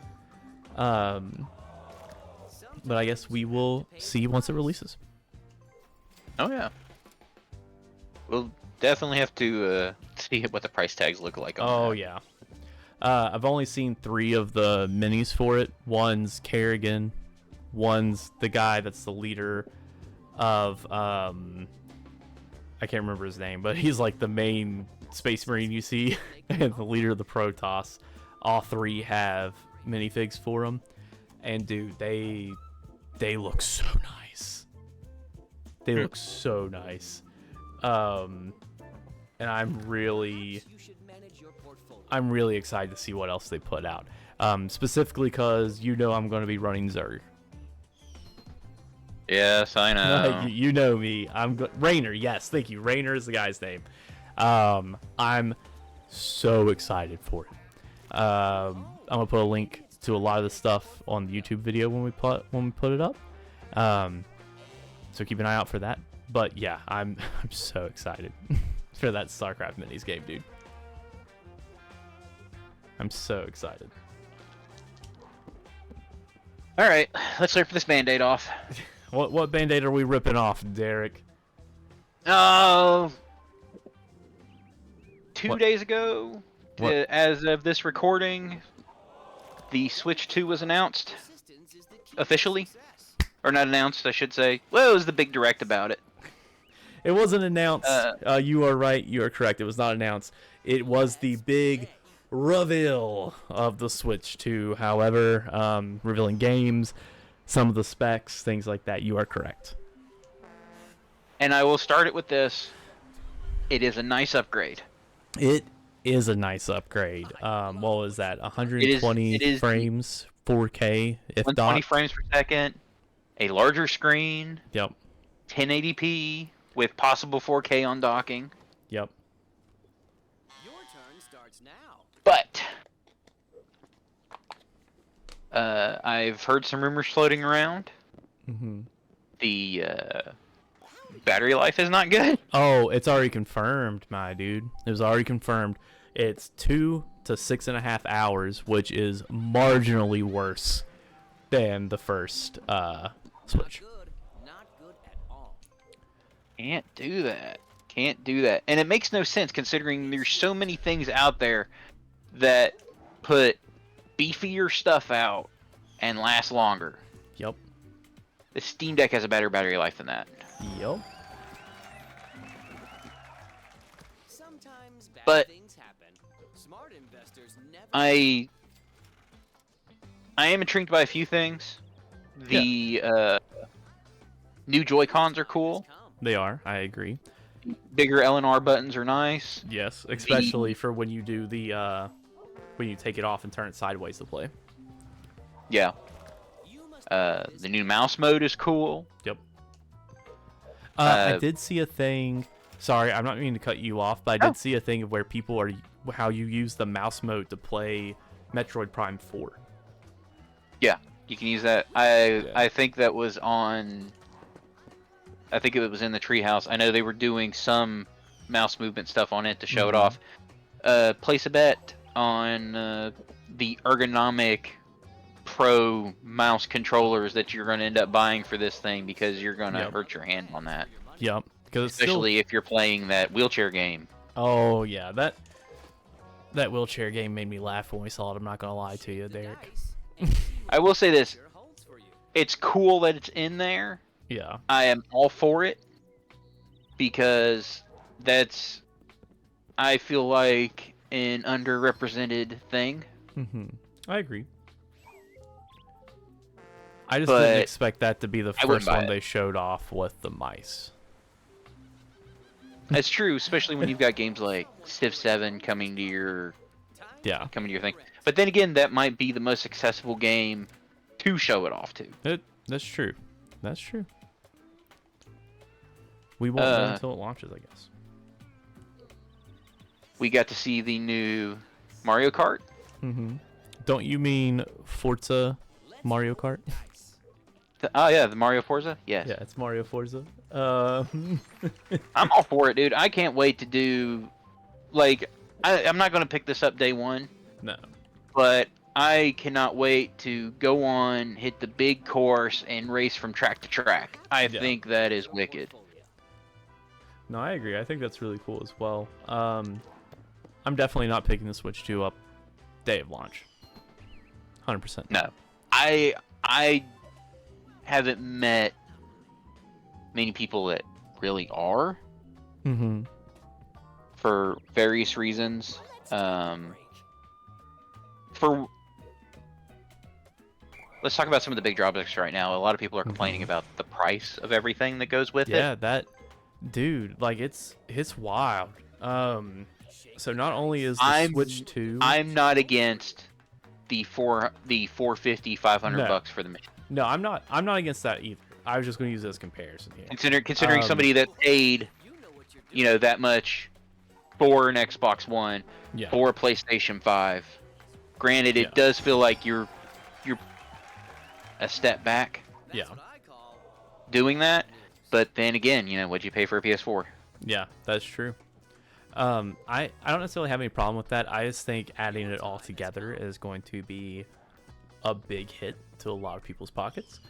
But I guess we will see once it releases. Oh yeah. We'll definitely have to see what the price tags look like on that. Yeah. I've only seen 3 of the minis for it. One's Kerrigan. One's the guy that's the leader of I can't remember his name, but he's like the main Space Marine you see, and the leader of the Protoss. All 3 have minifigs for them, and dude, they look so nice. They look so nice. And I'm really excited to see what else they put out. Specifically because I'm going to be running Zerg. Yes, I know. You know me. Rainer. Yes, thank you. Rainer is the guy's name. I'm so excited for it. I'm gonna put a link to a lot of the stuff on the YouTube video when we put it up. So keep an eye out for that. But yeah, I'm so excited for that StarCraft minis game, dude. I'm so excited. All right, let's rip this Band-Aid off. What Band-Aid are we ripping off, Derek? Oh, 2 days ago, as of this recording, the Switch 2 was announced officially, or not announced, I should say. Well, it was the big direct about it. It wasn't announced. You are right. You are correct. It was not announced. It was the big reveal of the Switch 2. However, revealing games, some of the specs, things like that. You are correct. And I will start it with this. It is a nice upgrade. It is a nice upgrade. What was that? 120 frames, 4K, if 120 not. frames per second, a larger screen. Yep. 1080p with possible 4K on docking. Yep. Your turn starts now. But I've heard some rumors floating around. Mm-hmm. The battery life is not good. Oh, it's already confirmed, my dude. It was already confirmed. It's 2 to 6.5 hours, which is marginally worse than the first Switch. Not good at all. Can't do that. Can't do that. And it makes no sense considering there's so many things out there that put beefier stuff out and last longer. Yep. The Steam Deck has a better battery life than that. Yep. Sometimes bad But things happen. Smart investors never I am intrigued by a few things. The new Joy-Cons are cool. come. They are. I agree. Bigger L and R buttons are nice. Yes, especially for when you do the when you take it off and turn it sideways to play. Yeah. You must The new mouse mode is cool. Yep. I did see a thing. Sorry, I'm not meaning to cut you off, but I did see a thing of where people are how you use the mouse mode to play Metroid Prime 4. Yeah, you can use that. I think that was on. I think it was in the treehouse. I know they were doing some mouse movement stuff on it to show it off. Place a bet on the ergonomic pro mouse controllers that you're going to end up buying for this thing because you're going to hurt your hand on that. Yep. Because Especially if you're playing that wheelchair game. Oh yeah, that wheelchair game made me laugh when we saw it. I'm not gonna lie to you, Derek. I will say this: it's cool that it's in there. Yeah. I am all for it because that's, I feel like, an underrepresented thing. I agree. I just didn't expect that to be the first one they showed off with the mice. That's true, especially when you've got games like Civ 7 coming to your thing. But then again, that might be the most accessible game to show it off to. That's true. That's true. We won't know until it launches, I guess. We got to see the new Mario Kart. Don't you mean Forza Mario Kart? Oh yeah, the Mario Forza? Yes. Yeah, it's Mario Forza. I'm all for it, dude. I can't wait to do, like, I'm not going to pick this up day one. No. But I cannot wait to go on, hit the big course, and race from track to track. I think that is wicked. No, I agree. I think that's really cool as well. I'm definitely not picking the Switch 2 up day of launch. 100%. No. I haven't met many people that really are. For various reasons. Let's talk about some of the big drawbacks right now. A lot of people are complaining about the price of everything that goes with it. Yeah, that dude, like it's wild. So not only is the Switch 2, I'm not against the 450, 500 bucks for the machine. No, I'm not against that either. I was just going to use it as comparison here. Considering somebody that paid, that much for an Xbox One, for a PlayStation 5. Granted, it does feel like you're a step back. Yeah. Doing that, but then again, what'd you pay for a PS4? Yeah, that's true. I don't necessarily have any problem with that. I just think adding it all together is going to be a big hit to a lot of people's pockets.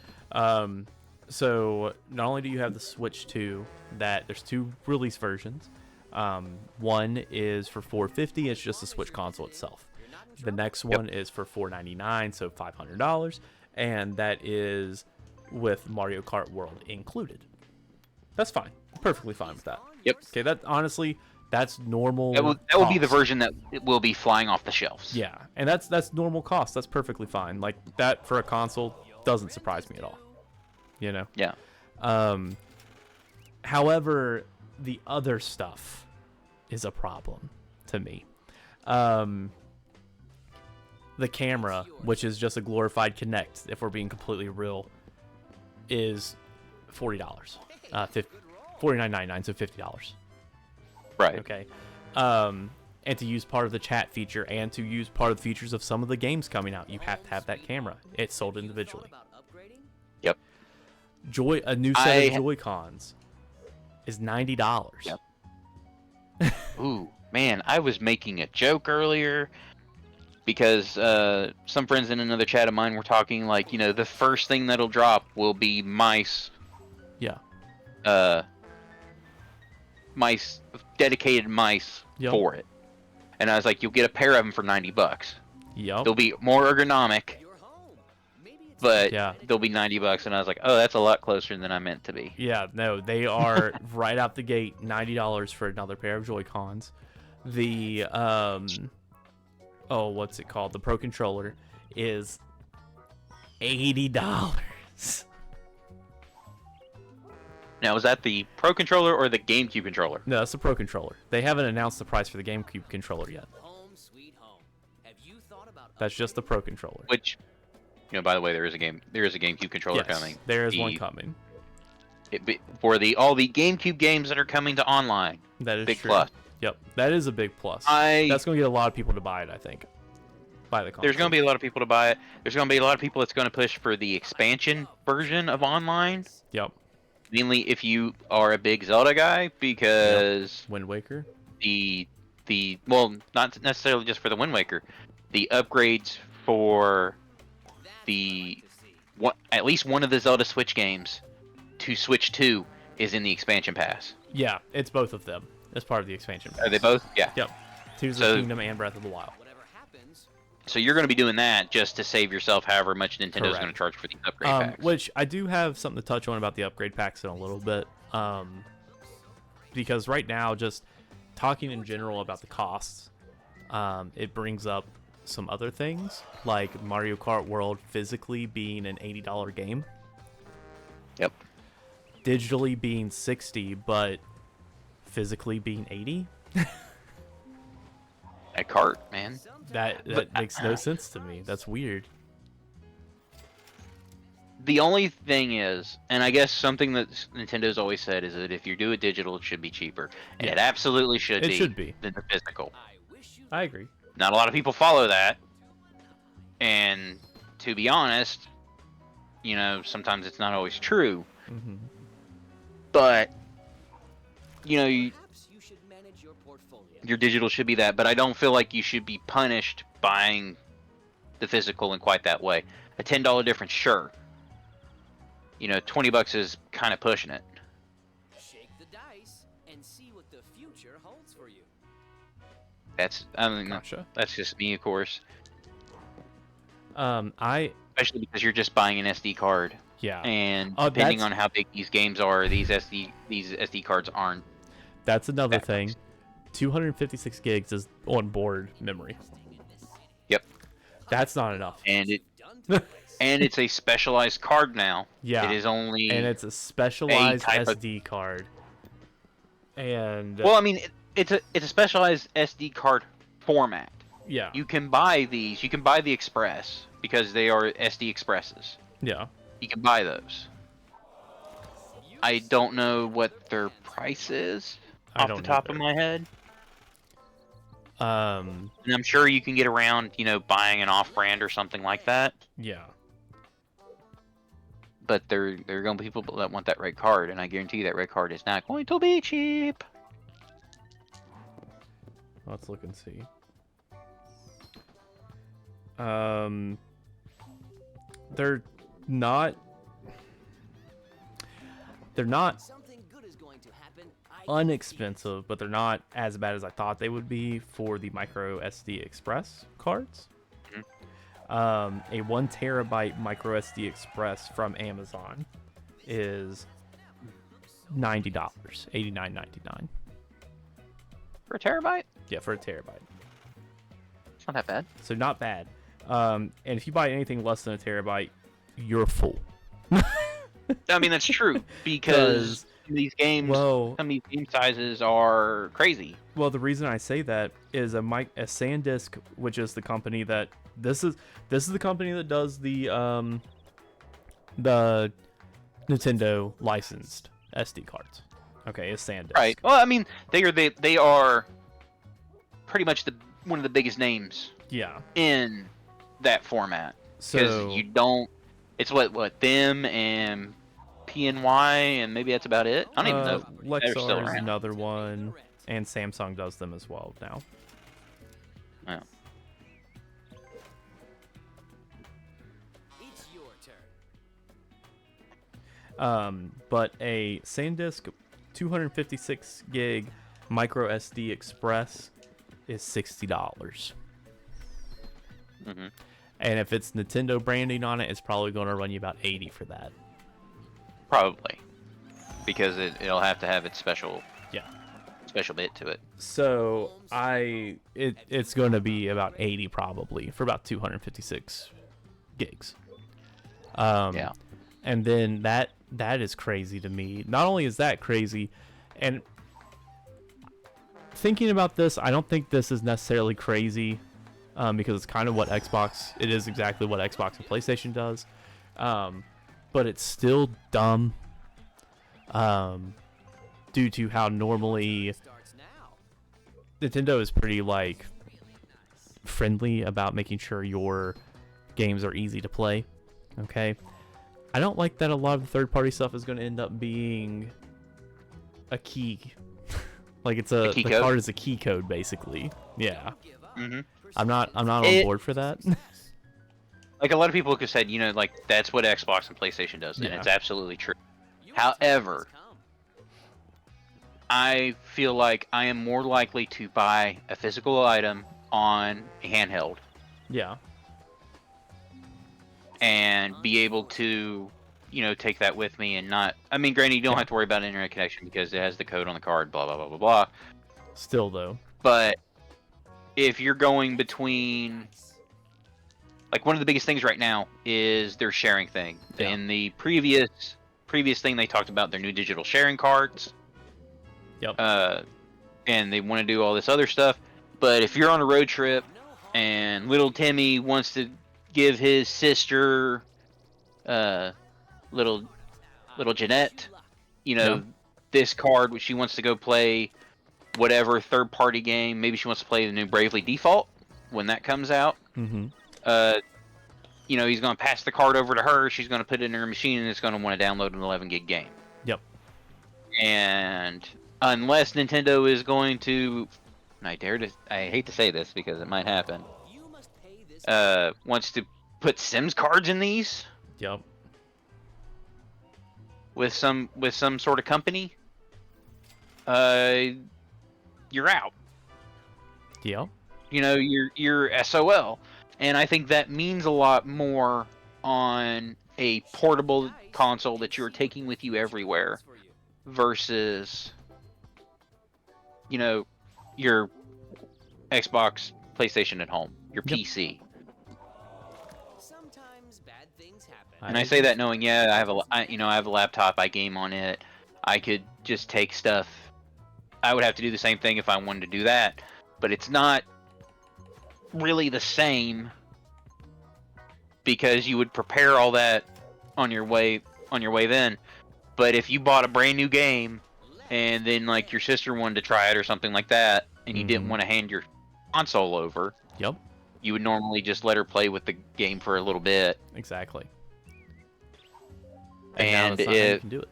So not only do you have the Switch 2, that there's two release versions. One is for $450. It's just the Switch console itself. The next one is for $499, so $500, and that is with Mario Kart World included. That's fine. Perfectly fine with that. Yep. Okay, that's normal. That will be the version that it will be flying off the shelves. Yeah, and that's normal cost. That's perfectly fine. Like that for a console doesn't surprise me at all. Yeah. However, the other stuff is a problem to me. The camera, which is just a glorified Kinect, if we're being completely real, is $40. $49.99, so $50. Right. Okay. And to use part of the chat feature and to use part of the features of some of the games coming out, you have to have that camera. It's sold individually. Yep. A new set of Joy-Cons is $90. Yep. Ooh, man, I was making a joke earlier because some friends in another chat of mine were talking like, the first thing that'll drop will be mice. Yeah. Mice, dedicated mice for it. And I was like, you'll get a pair of them for $90. Yep. They'll be more ergonomic, but they'll be $90. And I was like, oh, that's a lot closer than I meant to be. Yeah, no, they are right out the gate, $90 for another pair of Joy-Cons. The what's it called? The Pro Controller is $80. Now, is that the Pro Controller or the GameCube controller? No, that's the Pro Controller. They haven't announced the price for the GameCube controller yet. Home sweet home. Have you thought about That's just the Pro Controller. Which, by the way, there is a GameCube controller Yes, coming. there is one coming. For all the GameCube games that are coming to online. That is big true. plus. Yep, that is a big plus. That's going to get a lot of people to buy it, I think. Buy the console. There's going to be a lot of people to buy it. There's going to be a lot of people that's going to push for the expansion version of online. Yep. Mainly if you are a big Zelda guy, because Wind Waker. Well, not necessarily just for the Wind Waker, the upgrades for at least one of the Zelda Switch games to Switch 2 is in the expansion pass. Yeah, it's both of them as part of the expansion pass. Are they both? Yeah. Yep. Tears of the Kingdom and Breath of the Wild. So you're going to be doing that just to save yourself however much Nintendo's going to charge for the upgrade packs. Which I do have something to touch on about the upgrade packs in a little bit. Because right now, just talking in general about the costs, it brings up some other things, like Mario Kart World physically being an $80 game. Yep. Digitally being $60, but physically being $80. A cart, man. That makes no sense to me. That's weird. The only thing is, and I guess something that Nintendo's always said is that if you do it digital, it should be cheaper. And it absolutely should be. It should be. Than the physical. I agree. Not a lot of people follow that. And to be honest, sometimes it's not always true. Mm-hmm. But, your digital should be that, but I don't feel like you should be punished buying the physical in quite that way. A $10 difference, sure. $20 is kind of pushing it. Shake the dice and see what the future holds for you. Gotcha. That's just me, of course. Especially because you're just buying an SD card. Yeah. And depending on how big these games are, these SD cards aren't. That's another thing. 256 gigs is onboard memory. Yep. That's not enough. And it's a specialized card now. Yeah. It is only. And it's a specialized SD card. And well, I mean, it's a specialized SD card format. Yeah. You can buy these. You can buy the Express because they are SD Expresses. Yeah. You can buy those. I don't know what their price is off the top of my head. And I'm sure you can get around, buying an off-brand or something like that. Yeah. But there are going to be people that want that red card, and I guarantee you that red card is not going to be cheap. Let's look and see. They're not unexpensive, but they're not as bad as I thought they would be for the micro SD Express cards. Mm-hmm. A 1 terabyte micro SD Express from Amazon is $90, $89.99 for a terabyte. Yeah, for a terabyte. It's not that bad. So not bad. And if you buy anything less than a terabyte, you're full. I mean, that's true because these games, some of these game sizes are crazy. Well, the reason I say that is a SanDisk, which is the company that this is the company that does the Nintendo licensed SD cards. Okay, it's SanDisk. Right. Well, I mean, they are pretty much one of the biggest names Yeah. in that format. Because So you don't. It's what them and PNY and maybe that's about it. I don't even know if they're still Lexar is around. another one, and Samsung does them as well now. Yeah. It's your turn. But a SanDisk 256 gig micro SD Express is $60. Mm-hmm. And if it's Nintendo branding on it, it's probably going to run you about $80 for that. Probably, because it'll have to have its special bit to it. So it's going to be about $80 probably for about 256 gigs. Yeah. And then that is crazy to me. Not only is that crazy, and thinking about this, I don't think this is necessarily crazy, because it's kind of what it is exactly what Xbox and PlayStation does. But it's still dumb, due to how normally Starts now. Nintendo is pretty like friendly about making sure your games are easy to play. Okay, I don't like that a lot of the third-party stuff is going to end up being a key. Like the key code? card is a key code basically. Yeah, Mm-hmm. I'm not on board for that. Like a lot of people have said, like that's what Xbox and PlayStation does, and Yeah. it's absolutely true. Your time However, has come. I feel like I am more likely to buy a physical item on a handheld Yeah, and be able to, take that with me and not. I mean, granted, you don't Yeah. have to worry about internet connection because it has the code on the card, blah blah blah blah blah. still though. But if you're going between, like, one of the biggest things right now is their sharing thing. Yeah. In the previous thing, they talked about their new digital sharing cards. Yep. And they want to do all this other stuff. But if you're on a road trip No harm. and little Timmy wants to give his sister, little Jeanette, Yeah. this card, which she wants to go play whatever third-party game. Maybe she wants to play the new Bravely Default when that comes out. Mm-hmm. He's going to pass the card over to her. She's going to put it in her machine, and it's going to want to download an 11 gig game. Yep. And unless Nintendo is going to, and I hate to say this because it might happen, You must pay this. wants to put Sims cards in these Yep. with some sort of company, you're out. Yep. You're SOL. And I think that means a lot more on a portable console that you're taking with you everywhere For you. versus, your Xbox, PlayStation at home, your Yep. PC. Sometimes bad things happen. And I say that knowing, I have a laptop, I game on it. I could just take stuff. I would have to do the same thing if I wanted to do that, but it's not really the same because you would prepare all that on your way then. But if you bought a brand new game and then like your sister wanted to try it or something like that, and you didn't Mhm. want to hand your console over, Yep. you would normally just let her play with the game for a little bit. Exactly. And now that's not how you if can do it.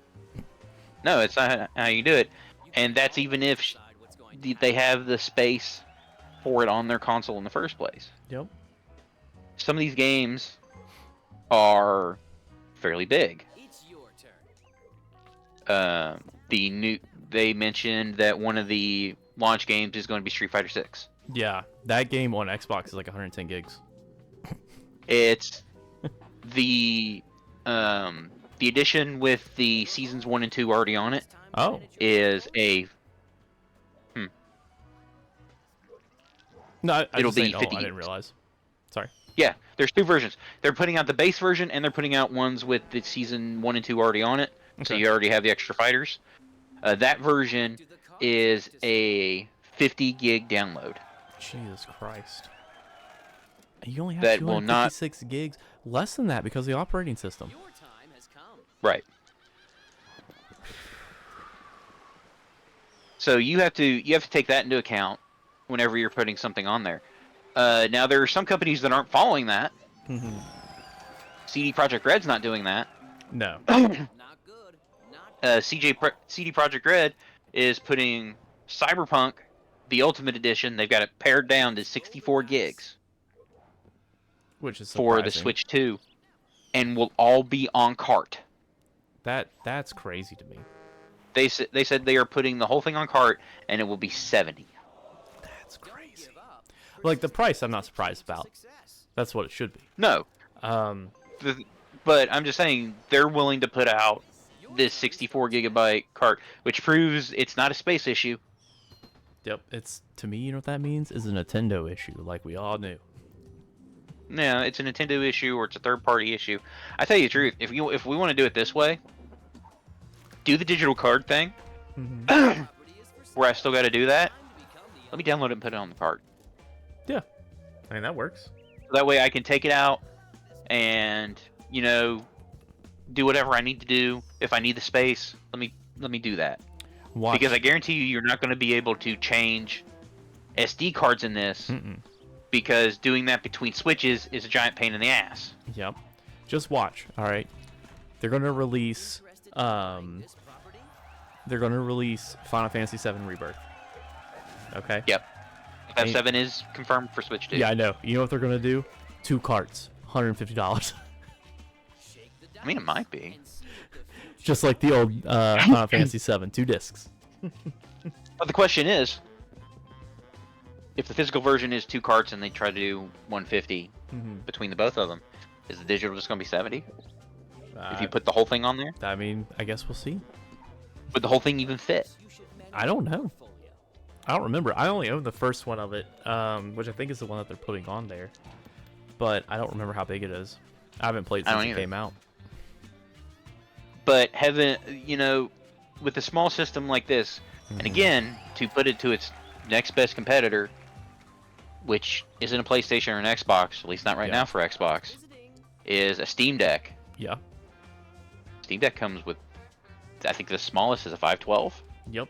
no, it's not how you do it, and that's even if Decide what's going to they have the space for it on their console in the first place. Yep. Some of these games are fairly big. It's your turn. They mentioned that one of the launch games is going to be Street Fighter 6. Yeah, that game on Xbox is like 110 gigs. It's the edition with the seasons 1 and 2 already on it It's time to Oh. manage your is portfolio. No, I It'll was saying, be I 50 didn't realize. Sorry. Yeah, there's two versions. They're putting out the base version and they're putting out ones with the season 1 and 2 already on it. So Okay. you already have the extra fighters. That version Do the cards is decide? a 50 gig download. Jesus Christ. You only have That will not- 256 gigs. Less than that because of the operating system. Your time has come. Right. So you have to take that into account whenever you're putting something on there. Now there are some companies that aren't following that. Mm-hmm. CD Projekt Red's not doing that. No. Not good. Not CD Projekt Red is putting Cyberpunk, the Ultimate Edition. They've got it pared down to 64 gigs Which is for the surprising. Switch 2, and will all be on cart. That's crazy to me. They said they are putting the whole thing on cart, and it will be 70. That's crazy. give up. Like the price, I'm not surprised about. Success. That's what it should be. No, Um, but I'm just saying they're willing to put out this 64 gigabyte cart, which proves it's not a space issue. yep. It's to me, you know what that means? Is a Nintendo issue, like we all knew. No, it's a Nintendo issue or it's a third-party issue. I tell you the truth, if we want to do it this way, do the digital card thing, Mm-hmm. where I still got to do that. Let me download it and put it on the card. Yeah, I mean that works. So that way I can take it out and do whatever I need to do. If I need the space, let me do that. Watch. Because I guarantee you're not going to be able to change SD cards in this. Mm-mm. Because doing that between switches is a giant pain in the ass. Yep. Just watch. All right. They're gonna release. They're gonna release Final Fantasy VII Rebirth. Okay. Yep. F7 is confirmed for Switch 2. Yeah, I know. You know what they're gonna do? 2 carts, $150. I mean, it might be. Just like the old Final Fantasy VII, 2 discs. But the question is, if the physical version is 2 carts and they try to do 150 Mm-hmm. between the both of them, is the digital just going to be 70? If you put the whole thing on there? I mean, I guess we'll see. Would the whole thing even fit? I don't know. I don't remember. I only own the first one of it, which I think is the one that they're putting on there. But I don't remember how big it is. I haven't played I since don't it either. came out. But with a small system like this, and again, to put it to its next best competitor, which isn't a PlayStation or an Xbox, at least not right Yeah. now for Xbox, is a Steam Deck. Yeah. Steam Deck comes with, I think the smallest is a 512. Yep.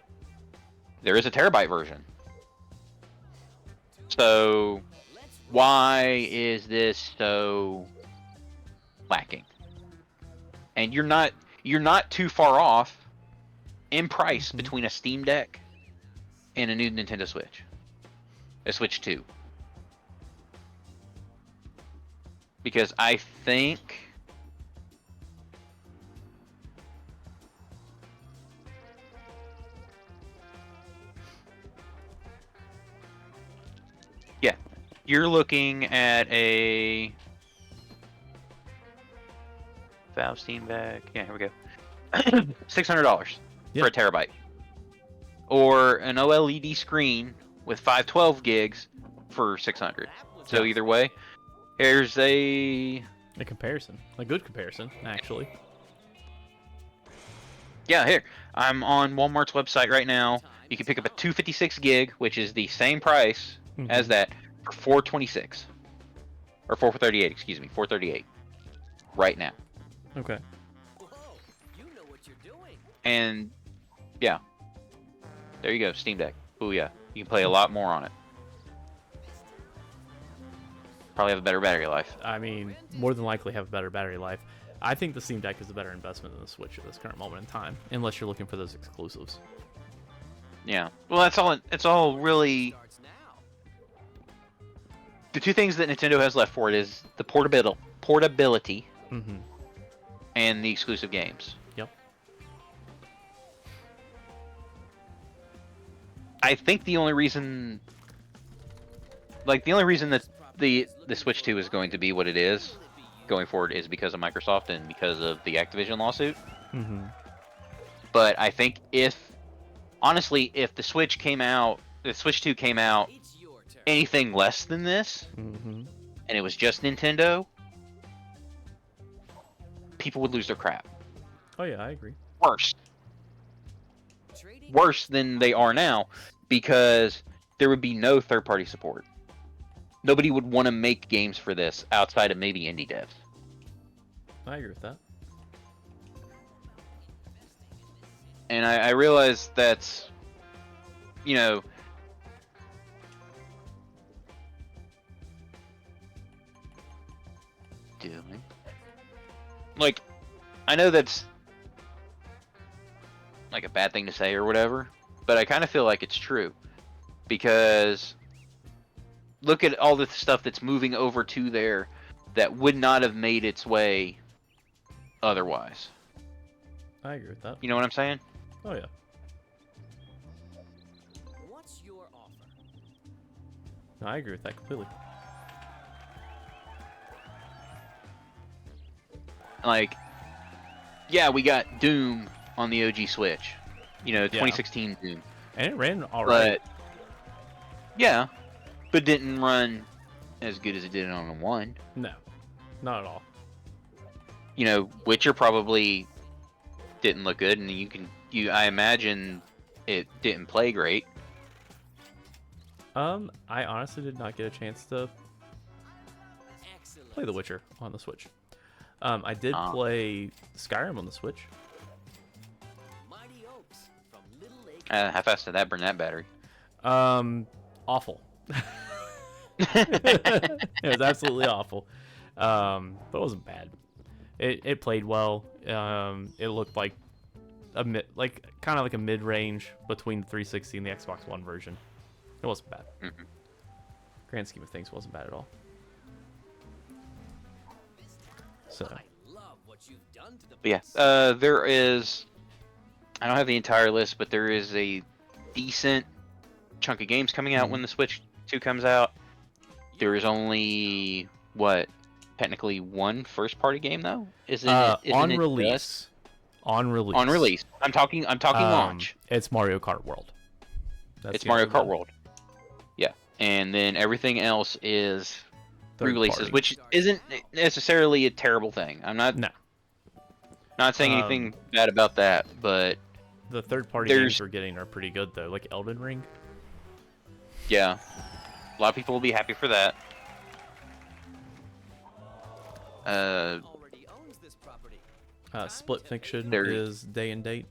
There is a terabyte version. So, why is this so lacking? And you're not too far off in price between a Steam Deck and a new Nintendo Switch. A Switch 2. Because I think you're looking at a Valve Steam Deck. Yeah, here we go. $600 Yep. for a terabyte, or an OLED screen with 512 gigs for 600. So Yeah. either way, here's a comparison. A good comparison, actually. yeah. Here, I'm on Walmart's website right now. You can pick up a 256 gig, which is the same price as that, for 426 or 438. Excuse me, 438 right now. Okay. Whoa, you know what you're doing. And yeah, there you go, Steam Deck. Oh yeah, you can play a lot more on it. Probably have a better battery life. I mean, more than likely have a better battery life. I think the Steam Deck is a better investment than the Switch at this current moment in time, unless you're looking for those exclusives. Yeah. Well, that's all. It's all really. Starts now. The two things that Nintendo has left for it is the portability, Mm-hmm. and the exclusive games. Yep. I think the only reason that the Switch 2 is going to be what it is going forward is because of Microsoft and because of the Activision lawsuit. Mm-hmm. But I think if the Switch 2 came out It's your turn. anything less than this, Mm-hmm. and it was just Nintendo, people would lose their crap. Oh yeah, I agree. Trading Worse than they are now, because there would be no third-party support. Nobody would want to make games for this outside of maybe indie devs. I agree with that. And I realize that's, doing? Like, I know that's like a bad thing to say or whatever, but I kind of feel like it's true because look at all the stuff that's moving over to there that would not have made its way otherwise. I agree with that. You know what I'm saying? Oh yeah. What's your offer? No, I agree with that completely. Like, yeah, we got Doom on the OG Switch. You know, 2016 Doom. And it ran alright. But yeah, but didn't run as good as it did on the one. No, not at all. You know, Witcher probably didn't look good, and I imagine it didn't play great. I honestly did not get a chance to Excellent. play The Witcher on the Switch. I did play Skyrim on the Switch. Mighty Oaks from Little Lake. How fast did that burn that battery? Awful. It was absolutely awful. But it wasn't bad. It played well. It looked like kind of like a mid-range between the 360 and the Xbox One version. It wasn't bad. Mm-hmm. Grand scheme of things, it wasn't bad at all. So, I love what you've done to the But yeah, place. there is. I don't have the entire list, but there is a decent chunk of games coming out when the Switch 2 comes out. There is only technically one first-party game though. Isn't on it release. just- On release. On release. I'm talking launch. It's Mario Kart World. That's It's the Mario only Kart one. World. Yeah, and then everything else is Third re-releases, party. which isn't necessarily a terrible thing. I'm not No. not saying anything bad about that, but The third-party There's- games we're getting are pretty good though, like Elden Ring. yeah, a lot of people will be happy for that. Already owns this property. Split Fiction There- is day and date.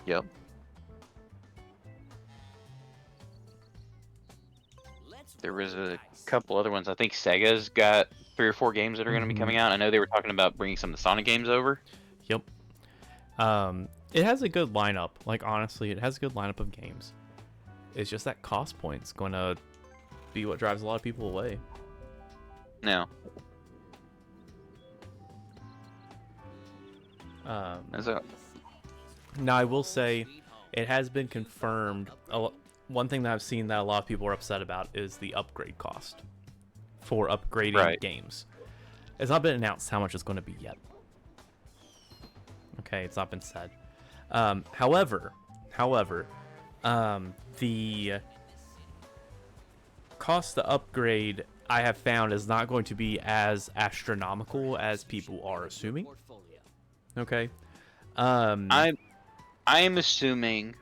Yep. Let's There roll was the a dice. couple other ones. I think Sega's got 3 or 4 games that are going to be Mhm. coming out. I know they were talking about bringing some of the Sonic games over. Yep. It has a good lineup. Like honestly, it has a good lineup of games. It's just that cost point's going to be what drives a lot of people away. No, Um, so now I will say, it has been confirmed. One thing that I've seen that a lot of people are upset about is the upgrade cost for upgrading Right. games. It's not been announced how much it's going to be yet. Okay, it's not been said. However, the cost to upgrade I have found is not going to be as astronomical as people are assuming. Portfolio. Okay. I am assuming,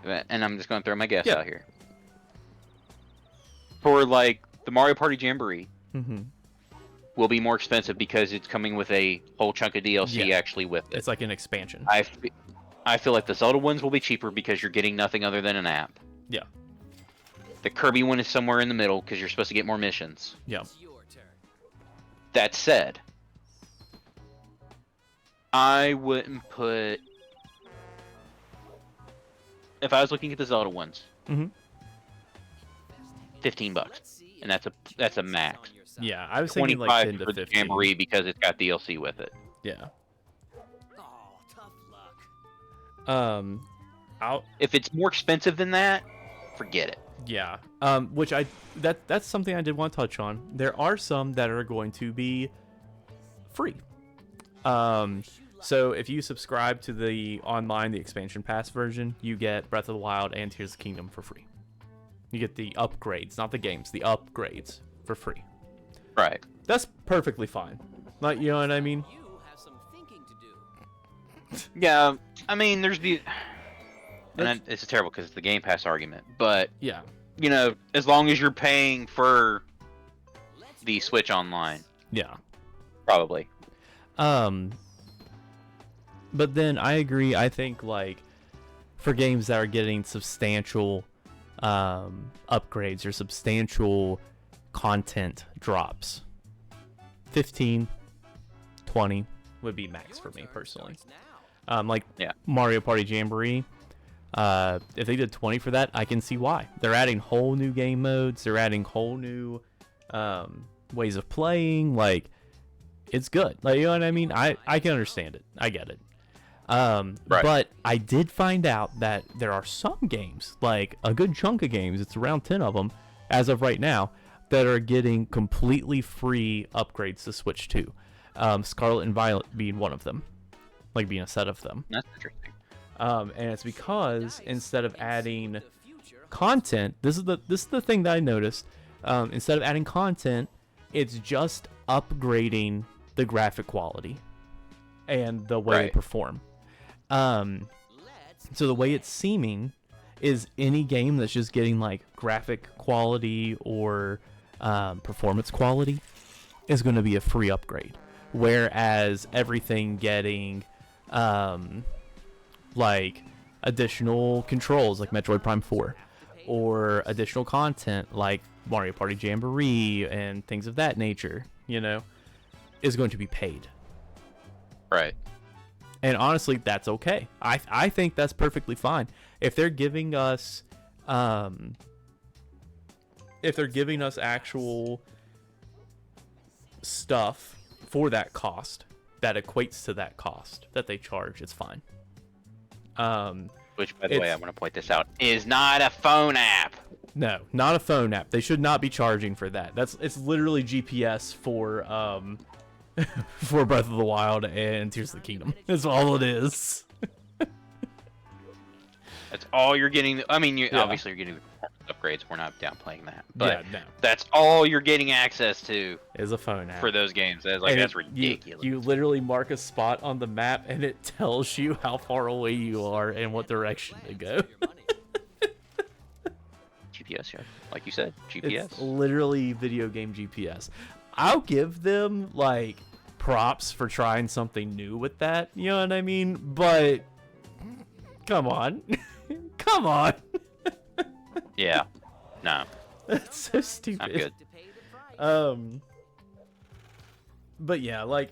and I'm just going to throw my guess Yeah. out here. For like the Mario Party Jamboree mhm. will be more expensive because it's coming with a whole chunk of DLC Yeah. actually with it. It's like an expansion. I feel like the Zelda ones will be cheaper because you're getting nothing other than an app. Yeah. The Kirby one is somewhere in the middle because you're supposed to get more missions. Yeah. It's your turn. That said, I wouldn't put. If I was looking at the Zelda ones, Mhm. Let's $15, see and if that's a it's max. on your side. Yeah, I was thinking like 10 $25 to for the 15. Jamboree because it's got DLC with it. Yeah. Oh, tough luck. I'll If it's more expensive than that, forget it. yeah. Which that's something I did want to touch on. There are some that are going to be free. So if you subscribe to the expansion pass version, you get Breath of the Wild and Tears of the Kingdom for free. You get the upgrades, not the games, the upgrades for free. Right. That's perfectly fine. Like, you know what I mean? You have some thinking to do. Yeah, I mean, there's the. That's- And it's terrible because it's the Game Pass argument, but Yeah. you know, as long as you're paying for Let's the roll Switch the dice. Online, Yeah. probably. But then I agree. I think like for games that are getting substantial upgrades or substantial content drops, 15, 20 would be max for me personally. Like Yeah. Mario Party Jamboree. If they did 20 for that, I can see why. They're adding whole new game modes. They're adding whole new ways of playing. Like, it's good. Like, you know what I mean? I can understand it. I get it. Right. But I did find out that there are some games, like a good chunk of games, it's around 10 of them as of right now, that are getting completely free upgrades to Switch 2. Scarlet and Violet being one of them, like being a set of them. That's interesting. And it's because instead of adding content, this is the thing that I noticed. Instead of adding content, it's just upgrading the graphic quality and the way they perform. So the way it's seeming is any game that's just getting like graphic quality or performance quality is going to be a free upgrade, whereas everything getting like additional controls like Metroid Prime 4 or additional content like Mario Party Jamboree and things of that nature, you know, is going to be paid. Right. And honestly, that's okay. I think that's perfectly fine. If they're giving us actual stuff for that cost that equates to that cost that they charge, it's fine. Which, by the way, I want to point this out, is not a phone app. No, not a phone app. They should not be charging for that. It's literally GPS for for Breath of the Wild and Tears of the Kingdom. That's all it is. That's all you're getting. I mean, obviously you're getting the upgrades. We're not downplaying that. But yeah, no. That's all you're getting access to Is a phone app for those games. That's ridiculous. You literally mark a spot on the map and it tells you how far away you are and what direction to go. GPS, yeah. Like you said, GPS. It's literally video game GPS. I'll give them like props for trying something new with that, you know what I mean? But come on. Come on. Yeah. No. That's so stupid. I'm good. But yeah, like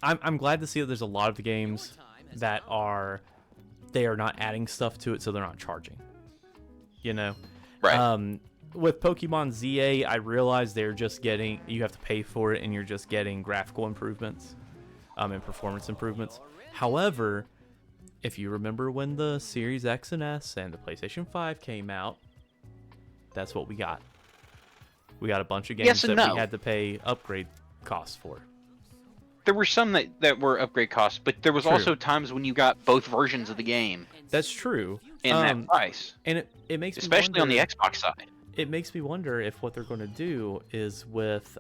I'm glad to see that there's a lot of the games that they are not adding stuff to it, so they're not charging. You know? Right. With Pokemon ZA, I realize you have to pay for it and you're just getting graphical improvements and performance improvements. However, if you remember when the Series X and S and the PlayStation 5 came out, that's what we got. We got a bunch of games we had to pay upgrade costs for. There were some that were upgrade costs, but there was also times when you got both versions of the game. That's true. In that price. And it makes me especially wonder, on the Xbox side. It makes me wonder if what they're going to do is with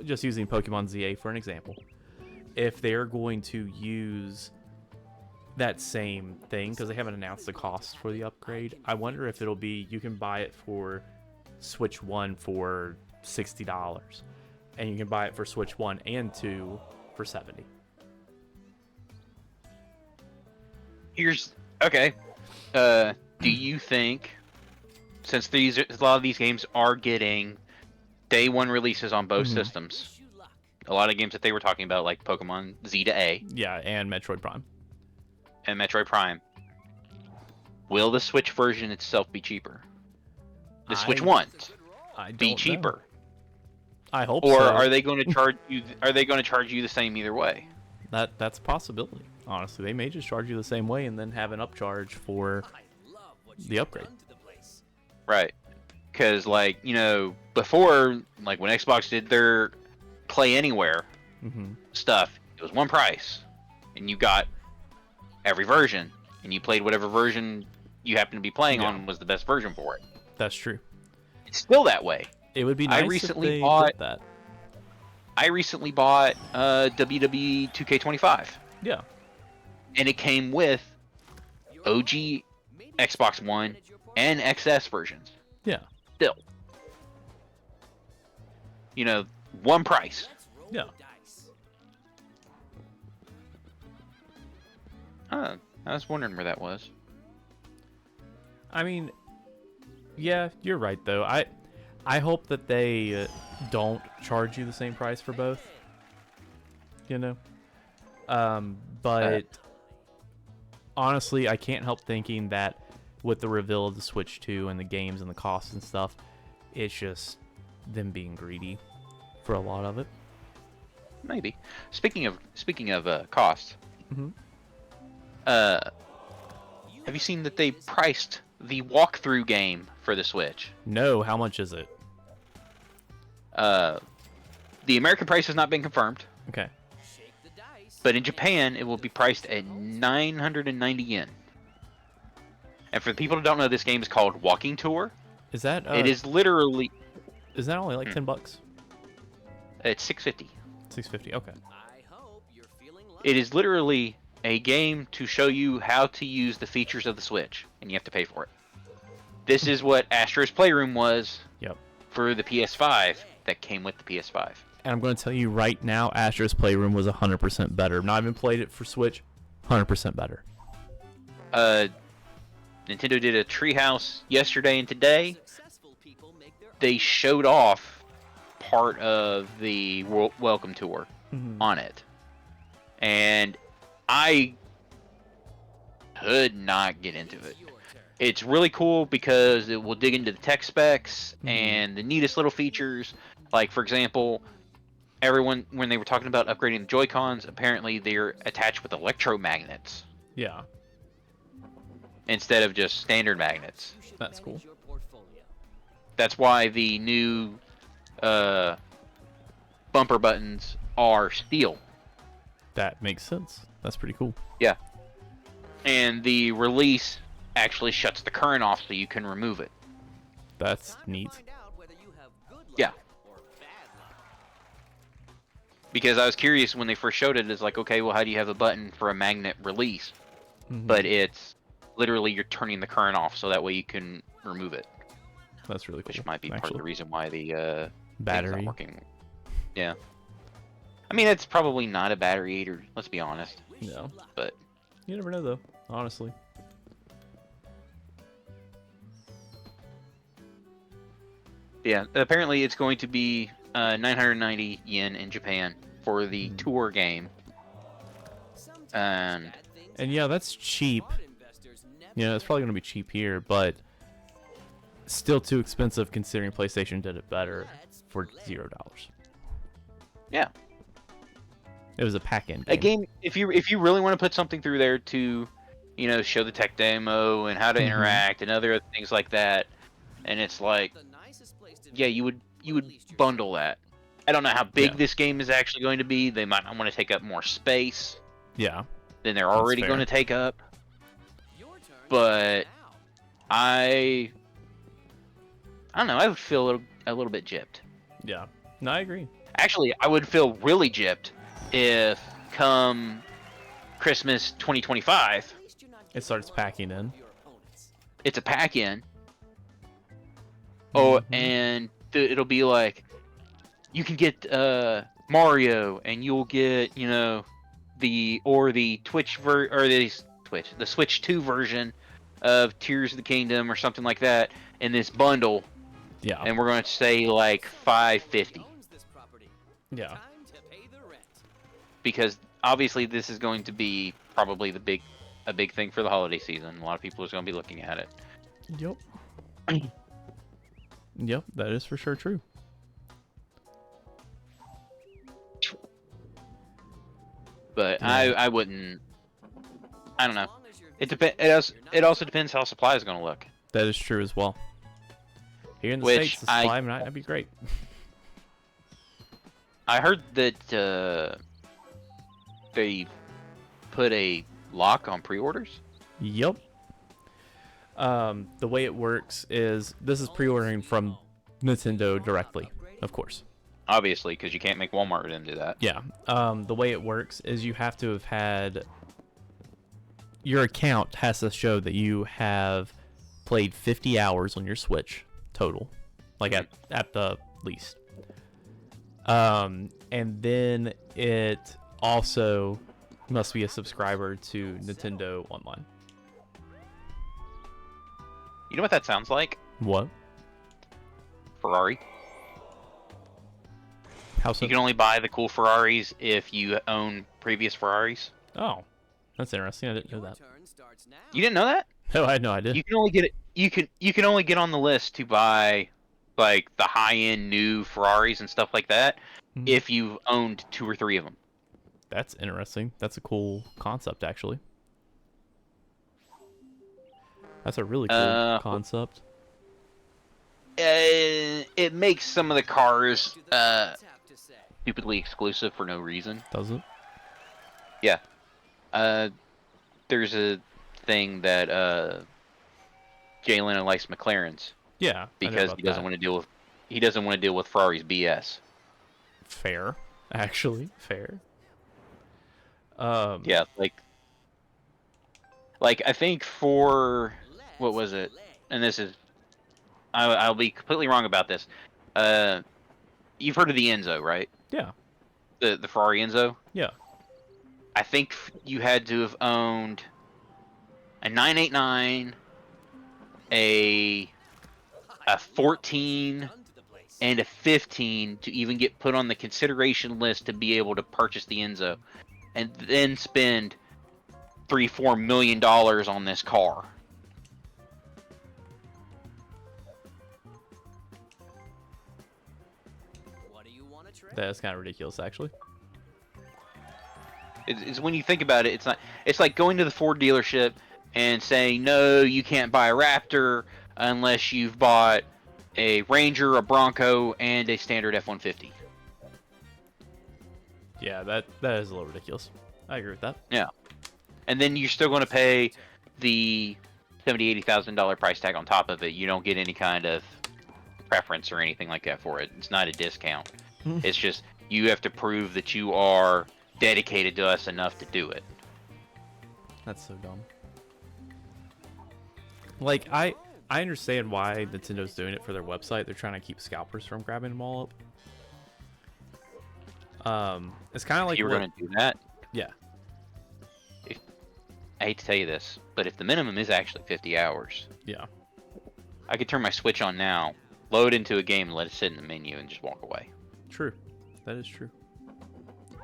just using Pokemon ZA for an example, if they're going to use that same thing, because they haven't announced the cost for the upgrade. I wonder if it'll be you can buy it for Switch 1 for $60 and you can buy it for Switch 1 and 2 for $70. Okay. Do you think, since a lot of these games are getting day one releases on both systems, a lot of games that they were talking about, like Pokemon Z to A, yeah, and Metroid Prime, will the Switch version itself be cheaper? The Switch One be cheaper? Know. I hope or so. Are they going to charge you? Are they going to charge you the same either way? That's a possibility. Honestly, they may just charge you the same way and then have an upcharge for the upgrade. Right. Because, before, when Xbox did their Play Anywhere stuff, it was one price. And you got every version. And you played whatever version you happened to be playing on was the best version for it. That's true. It's still that way. It would be nice if they did that. I recently bought WWE 2K25. Yeah. And it came with OG Xbox One and XS versions. Yeah. Still. One price. Yeah. I was wondering where that was. I mean, yeah, you're right though. I hope that they don't charge you the same price for both. You know, but honestly, I can't help thinking that with the reveal of the Switch 2 and the games and the costs and stuff, it's just them being greedy for a lot of it. Maybe. Speaking of costs, Mm-hmm. have you seen that they priced the walkthrough game for the Switch? No, how much is it? The American price has not been confirmed, Okay. but in Japan it will be priced at 990 yen. And for the people who don't know, this game is called Walking Tour. Is that It is literally. Is that only like $10? It's 650. 650. Okay. It is literally a game to show you how to use the features of the Switch, and you have to pay for it. This is what Astro's Playroom was. Yep. For the PS5 that came with the PS5. And I'm going to tell you right now, Astro's Playroom was 100% better. Not even played it for Switch. 100% better. Nintendo did a Treehouse yesterday and today. They showed off part of the welcome tour on it. And I could not get into it. It's really cool because it will dig into the tech specs and the neatest little features. Like, for example, everyone, when they were talking about upgrading the Joy-Cons, apparently they're attached with electromagnets. Yeah. Instead of just standard magnets. That's cool. That's why the new bumper buttons are steel. That makes sense. That's pretty cool. Yeah. And the release actually shuts the current off so you can remove it. That's neat. Yeah. Because I was curious when they first showed it, it's like, okay, well, how do you have a button for a magnet release? But it's literally you're turning the current off so that way you can remove it. That's really cool. Which might be part of actually. the reason why the Battery thing's not working. Yeah. I mean, it's probably not a battery eater, let's be honest. No. But you never know, though, honestly. yeah, apparently it's going to be 990 yen in Japan for the tour game. And yeah, that's cheap. You know, it's probably going to be cheap here, but still too expensive considering PlayStation did it better for $0. yeah, It was a pack-in a game. game. If you really want to put something through there to, you know, show the tech demo and how to interact and other things like that, and it's like, yeah, you would bundle that. I don't know how big this game is actually going to be. They might not want to take up more space Yeah. than they're already fair. going to take up. But I don't know. I would feel a little bit gypped. Yeah. No, I agree. Actually, I would feel really gypped if come Christmas 2025, It starts packing in. it's a pack-in. Oh, and it'll be like, you can get Mario, and you'll get, you know, the Switch 2 version of Tears of the Kingdom or something like that in this bundle. Yeah. And we're going to say like $550. Yeah. Because obviously this is going to be probably a big thing for the holiday season. A lot of people are going to be looking at it. Yep. Yep, that is for sure true. But Yeah. I wouldn't. I don't know. It also depends how supply is going to look. That is true as well. Here in the Which States, the supply might not be great. I heard that they put a lock on pre-orders. Yep. The way it works is this is pre-ordering from Nintendo directly, of course. Obviously, because you can't make Walmart them do that. Yeah. The way it works is you have to have had your account has to show that you have played 50 hours on your Switch total, like at the least. And then it also must be a subscriber to Nintendo Online. You know what that sounds like? What? Ferrari. How so? You can only buy the cool Ferraris if you own previous Ferraris. Oh, that's interesting. I didn't know Your that. turn starts now. You didn't know that? No, I had no idea. You can only get it. You can only get on the list to buy like the high-end new Ferraris and stuff like that Mhm. if you've owned 2 or 3 of them. That's interesting. That's a cool concept, actually. That's a really cool concept. It makes some of the cars What do the fans have to say? stupidly exclusive for no reason. Does it? Yeah. There's a thing that Jay Leno likes McLarens Yeah, I know because about he doesn't that. want to deal with Ferrari's BS. Fair, actually, fair. Yeah, like I think for what was it? And this is I'll be completely wrong about this. You've heard of the Enzo, right? Yeah, The Ferrari Enzo. yeah. I think you had to have owned a 989, a 14, and a 15 to even get put on the consideration list to be able to purchase the Enzo, and then spend $3-4 million on this car. What do you want to trade? That's kind of ridiculous, actually. It's when you think about it, it's like going to the Ford dealership and saying, no, you can't buy a Raptor unless you've bought a Ranger, a Bronco, and a standard F-150. Yeah, that is a little ridiculous. I agree with that. Yeah. And then you're still going to pay the $70,000-$80,000 price tag on top of it. You don't get any kind of preference or anything like that for it. It's not a discount. It's just you have to prove that you are dedicated to us enough to do it. That's so dumb. Like, I understand why Nintendo's doing it for their website. They're trying to keep scalpers from grabbing them all up. It's kind of like You were going to do that? Yeah. I hate to tell you this, but if the minimum is actually 50 hours, Yeah. I could turn my Switch on now, load into a game, and let it sit in the menu, and just walk away. True. That is true.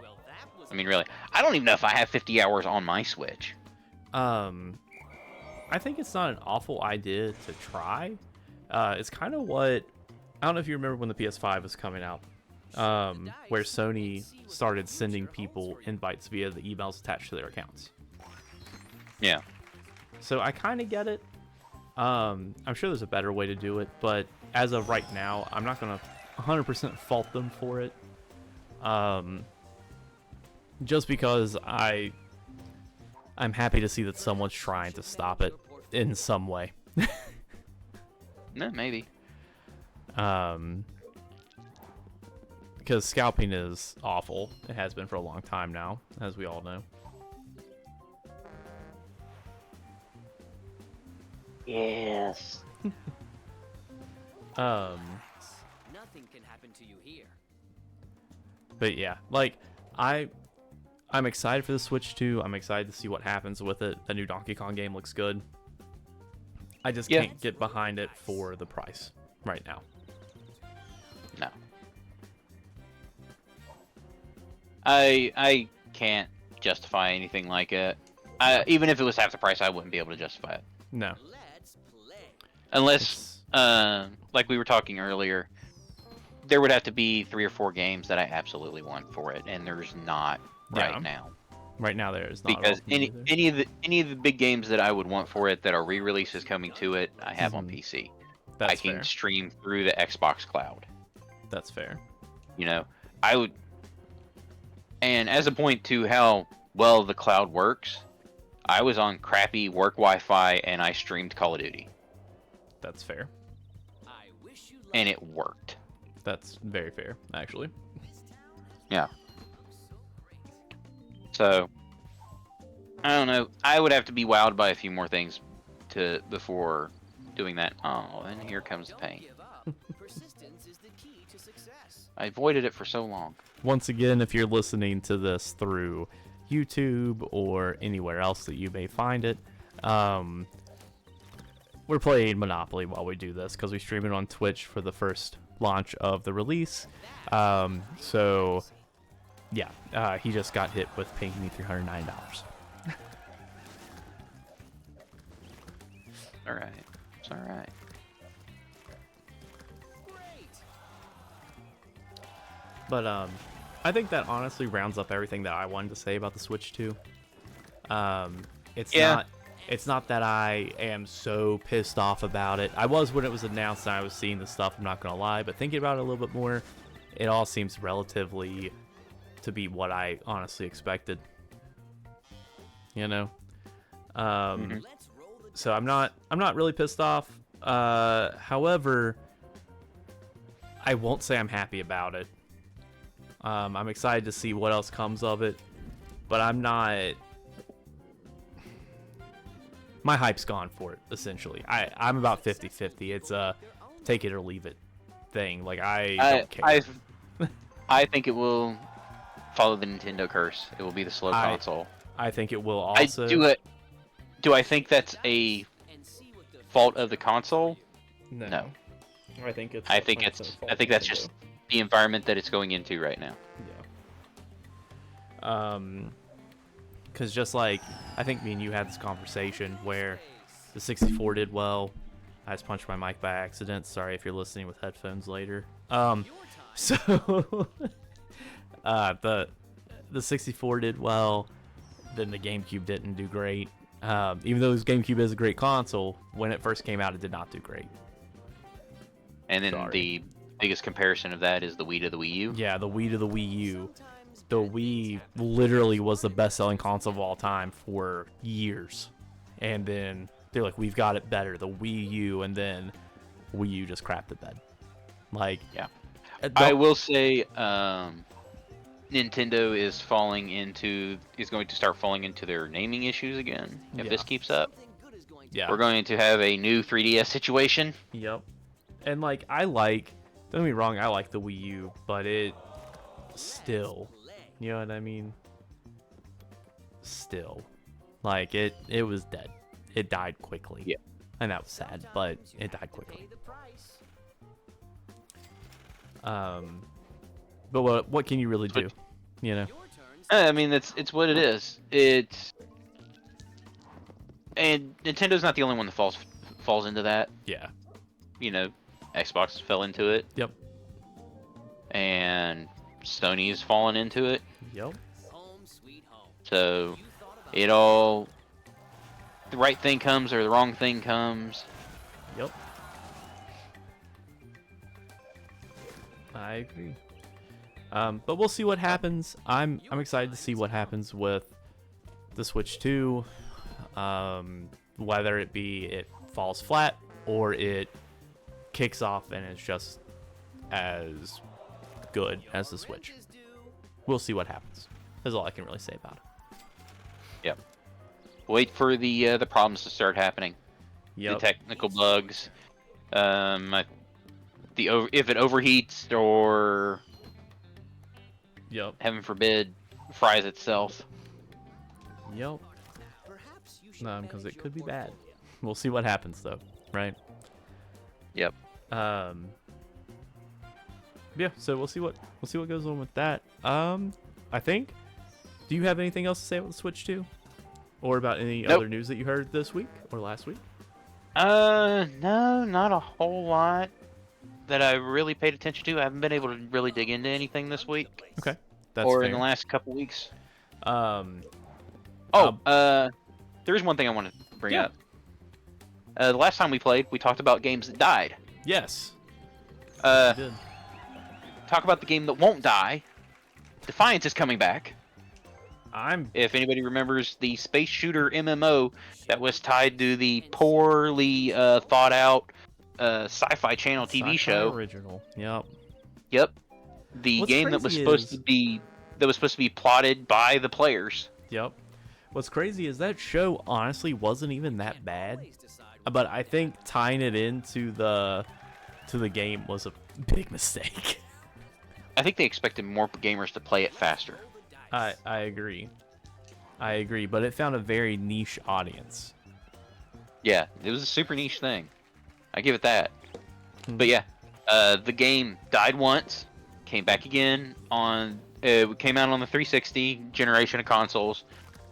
Well, that was I mean, really, I don't even know if I have 50 hours on my Switch. I think it's not an awful idea to try. It's kind of what I don't know if you remember when the PS5 was coming out, where Sony started sending people invites via the emails attached to their accounts. Yeah. So I kind of get it. I'm sure there's a better way to do it, but as of right now, I'm not gonna 100% fault them for it. Just because I'm happy to see that someone's trying to stop it in some way. No, maybe. Because scalping is awful. It has been for a long time now, as we all know. Yes. nothing can happen to you here. But yeah, like I'm excited for the Switch 2. I'm excited to see what happens with it. The new Donkey Kong game looks good. I just can't get behind it for the price right now. No. I can't justify anything like it. Even if it was half the price, I wouldn't be able to justify it. No. Let's play. Unless, like we were talking earlier, there would have to be 3 or 4 games that I absolutely want for it, and there's not right now. Right now there is not. Because any of the big games that I would want for it that are re-releases coming to it, I have on PC. That's I can fair. stream through the Xbox Cloud. That's fair. You know, I would. And as a point to how well the cloud works, I was on crappy work Wi-Fi and I streamed Call of Duty, That's fair. I wish you luck. and it worked. That's very fair, actually. Yeah. So, I don't know. I would have to be wowed by a few more things before doing that. Oh, and here comes the Don't pain. give up. Persistence is the key to success. I avoided it for so long. Once again, if you're listening to this through YouTube or anywhere else that you may find it, we're playing Monopoly while we do this because we stream it on Twitch for the first launch of the release. So yeah, he just got hit with paying me $309. All right. It's all right. But I think that honestly rounds up everything that I wanted to say about the Switch 2. It's not that I am so pissed off about it. I was when it was announced and I was seeing the stuff, I'm not going to lie. But thinking about it a little bit more, it all seems relatively to be what I honestly expected. You know? So I'm not really pissed off. However, I won't say I'm happy about it. I'm excited to see what else comes of it, but I'm not. My hype's gone for it, essentially. I'm about 50-50. It's a take it or leave it thing. Like, I don't care. I think it will follow the Nintendo curse. It will be the slow console. I think it will also. Do I think that's a fault of the console? No. I think that's just the environment that it's going into right now. Yeah. Because just like, I think me and you had this conversation where the 64 did well. I just punched my mic by accident. Sorry if you're listening with headphones later. So the 64 did well. Then the GameCube didn't do great. Even though this GameCube is a great console, when it first came out, it did not do great. And then the biggest comparison of that is the Wii to the Wii U. Yeah, the Wii to the Wii U. The Wii literally was the best-selling console of all time for years. And then they're like, we've got it better, the Wii U, and then Wii U just crapped the bed. Like, yeah. I will say, Nintendo is going to start falling into their naming issues again if this keeps up. Yeah. We're going to have a new 3DS situation. Yep. And like, don't get me wrong, I like the Wii U, but it still, you know what I mean? Still. Like, it was dead. It died quickly. Yeah. And that was sad, but it died quickly. But what can you really do? You know? I mean, it's what it is. And Nintendo's not the only one that falls into that. Yeah. You know, Xbox fell into it. Yep. And Sony's fallen into it. Yep. So the right thing comes or the wrong thing comes. Yep. I agree. But we'll see what happens. I'm excited to see what happens with the Switch 2. Whether it falls flat or it kicks off and it's just as good as the Switch. We'll see what happens. That's all I can really say about it. Yep. Wait for the problems to start happening. Yep. The technical bugs. If it overheats or, yep, heaven forbid, fries itself. Yep. Because it could be bad. We'll see what happens though, right? Yep. Yeah. So we'll see what goes on with that. I think. Do you have anything else to say about the Switch 2, or about any other news that you heard this week or last week? No, not a whole lot that I really paid attention to. I haven't been able to really dig into anything this week. Okay, that's or fair. In the last couple weeks. There is one thing I want to bring up. The last time we played, we talked about games that died. Yes. We did. Talk about the game that won't die. Defiance is coming back. If anybody remembers the space shooter MMO that was tied to the poorly thought out Sci-Fi Channel TV show. Original. Yep. Yep. The game that was supposed to be plotted by the players. Yep. What's crazy is that show honestly wasn't even that bad, but I think tying it into the game was a big mistake. I think they expected more gamers to play it faster. I agree, but it found a very niche audience. Yeah, it was a super niche thing. I give it that. But yeah, The game died once, came back again on. It came out on the 360 generation of consoles,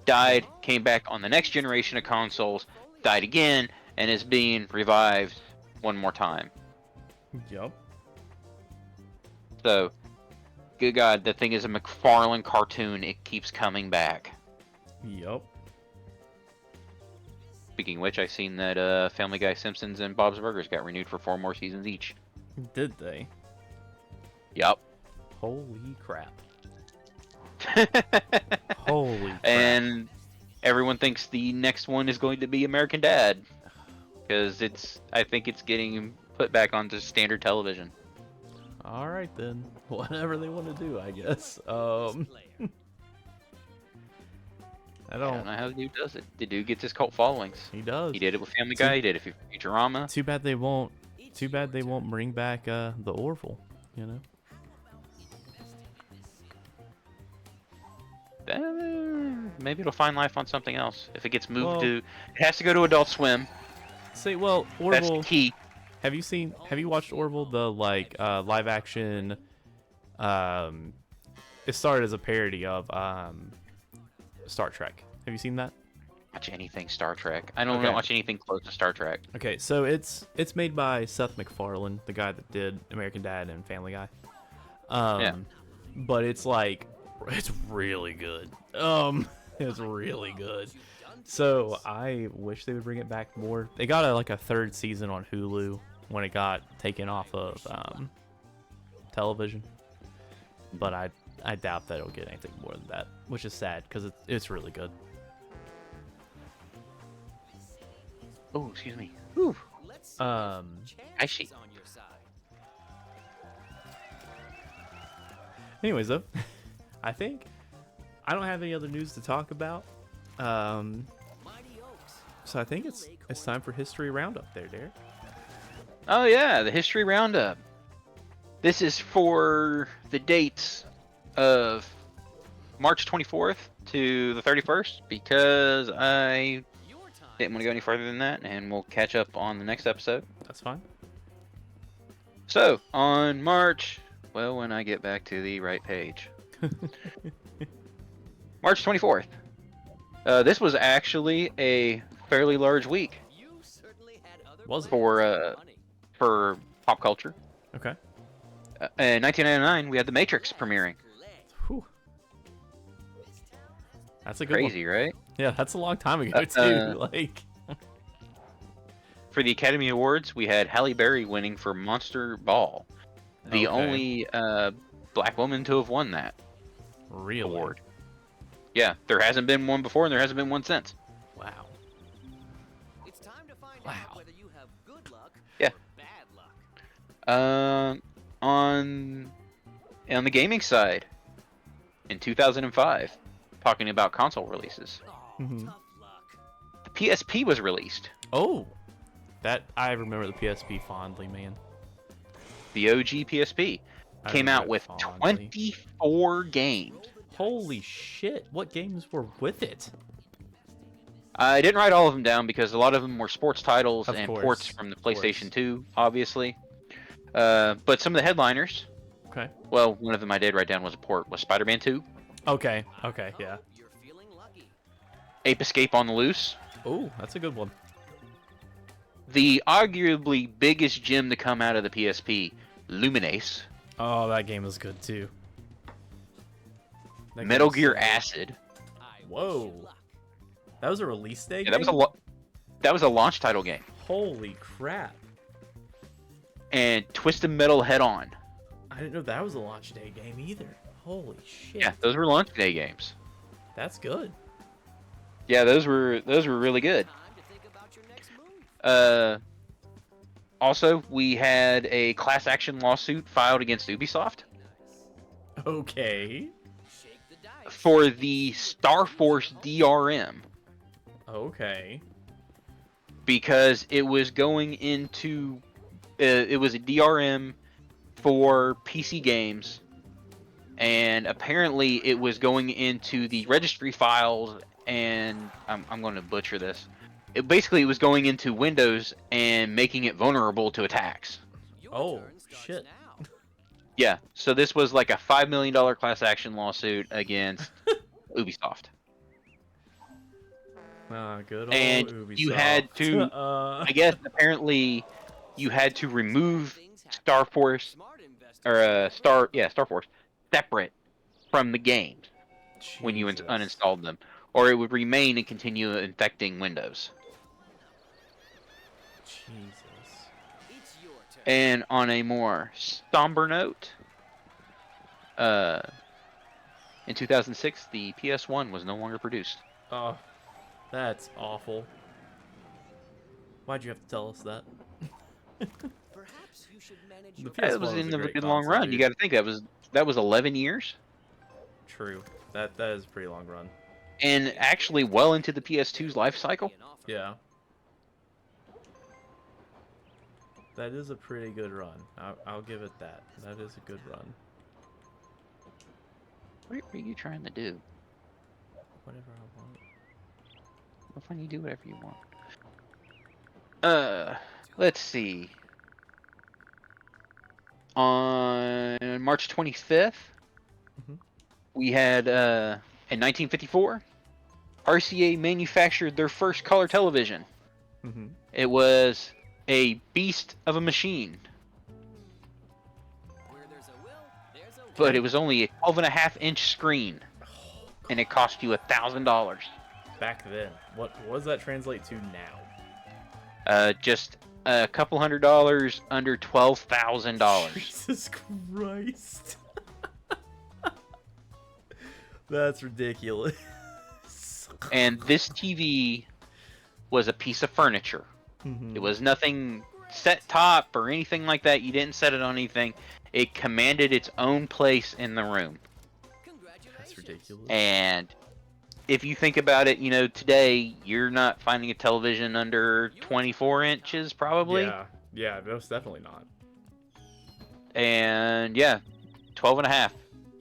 died, came back on the next generation of consoles, died again, and is being revived one more time. Yup. So, good God, that thing is a McFarlane cartoon. It keeps coming back. Yup. Speaking of which, I've seen that Family Guy, Simpsons, and Bob's Burgers got renewed for 4 more seasons each. Did they? Yup. Holy crap. Holy crap. And everyone thinks the next one is going to be American Dad. Because I think it's getting put back onto standard television. Alright then. Whatever they want to do, I guess. Player. I I don't... don't know how the dude does it. The dude gets his cult followings. He does. He did it with Family Guy, he did it with Futurama. Too bad they won't... Too bad they won't bring back the Orville, you know? Maybe it'll find life on something else. If it gets moved Well- to... It has to go to Adult Swim. Say, well, That's Orville... the key. Have you watched Orville, the, like, live action... It started as a parody of, Star Trek. Have you seen that? Watch anything Star Trek. I don't Okay. watch anything close to Star Trek. Okay, so it's made by Seth MacFarlane, the guy that did American Dad and Family Guy. Yeah. But it's like, it's really good. It's really good. So I wish they would bring it back more. They got like a 3rd season on Hulu when it got taken off of television. But I doubt that it'll get anything more than that, which is sad because it's really good. Oh, excuse me. Whew. Let's see I see. is on your side. Anyways, though, I think I don't have any other news to talk about. Mighty Oaks. So I think it's time for History Roundup there, Derek. Oh yeah, the History Roundup. This is for the dates of March 24th to the 31st because I Your time. didn't want to go any further than that, and we'll catch up on the next episode. That's fine. So, on March, well, when I get back to the right page. March 24th. This was actually a fairly large week You certainly had other Was it? plans for money. for pop culture. Okay. In 1999, we had The Matrix premiering. Whew. That's a good one. Crazy, right? Yeah, that's a long time ago too. Like, For the Academy Awards, we had Halle Berry winning for Monster Ball, the Okay. only black woman to have won that really? award. Yeah, there hasn't been one before, and there hasn't been one since. Wow. It's time to find Wow. out whether you have good luck Yeah. or bad luck. On the gaming side, in 2005, talking about console releases, Oh, Mhm. tough luck. the PSP was released. Oh, that I remember the PSP fondly, man. The OG PSP I came remember out it with fondly. 24 games. Holy shit! What games were with it? I didn't write all of them down because a lot of them were sports titles Of and course, ports from the of course. PlayStation 2, obviously. But some of the headliners, Okay. well, one of them I did write down was a port, was Spider-Man 2, Okay. Okay. Yeah. You're feeling lucky. Ape Escape on the Loose, Oh, that's a good one. the arguably biggest gem to come out of the PSP, Luminace, Oh, that game was good too. That game Metal was Gear so- Acid. I Whoa. wish you luck. That was a release day. Yeah, that was a game? that was a launch title game. Holy crap! And Twisted Metal Head On. I didn't know that was a launch day game either. Holy shit! Yeah, those were launch day games. That's good. Yeah, those were really good. Time to think about your next move. Also, we had a class action lawsuit filed against Ubisoft Nice. Okay. Shake the dice. for the Star Force DRM Okay. because it was going into it was a DRM for PC games, and apparently it was going into the registry files, and I'm going to butcher this. It basically was going into Windows and making it vulnerable to attacks. Your Oh, turn starts shit. now. Yeah, so this was like a $5 million class action lawsuit against Ubisoft. Ah, good old And Ubisoft. you had to, I guess, apparently, you had to remove Star Force, Smart investors or Star Force, separate from the games when you Jesus. uninstalled them, or it would remain and continue infecting Windows. Jesus. It's your turn. And on a more somber note, uh, in 2006, the PS1 was no longer produced. Oh, that's awful. Why'd you have to tell us that? Perhaps you should manage The your It PS1 was was a in a great good long console, run. You dude. got to think that was 11 years, True. That is a pretty long run. and actually well into the PS2's life cycle. Yeah. That is a pretty good run. I'll give it that. That is a good run. What are you trying to do? Whatever I want. Well, fine, you do whatever you want. Let's see. On March 25th, Mhm. we had in 1954, RCA manufactured their first color television. Mhm. It was a beast of a machine, Where there's a will, there's a but way. it was only a 12.5-inch screen, and it cost you $1,000. Back then, what does that translate to now? Just a couple $100 under $12,000. Jesus Christ. That's ridiculous. And this TV was a piece of furniture. Mhm. It was nothing set top or anything like that. You didn't set it on anything. It commanded its own place in the room. Congratulations. That's ridiculous. And if you think about it, today you're not finding a television under 24 inches probably. Yeah, most definitely not. And yeah, 12 and a half.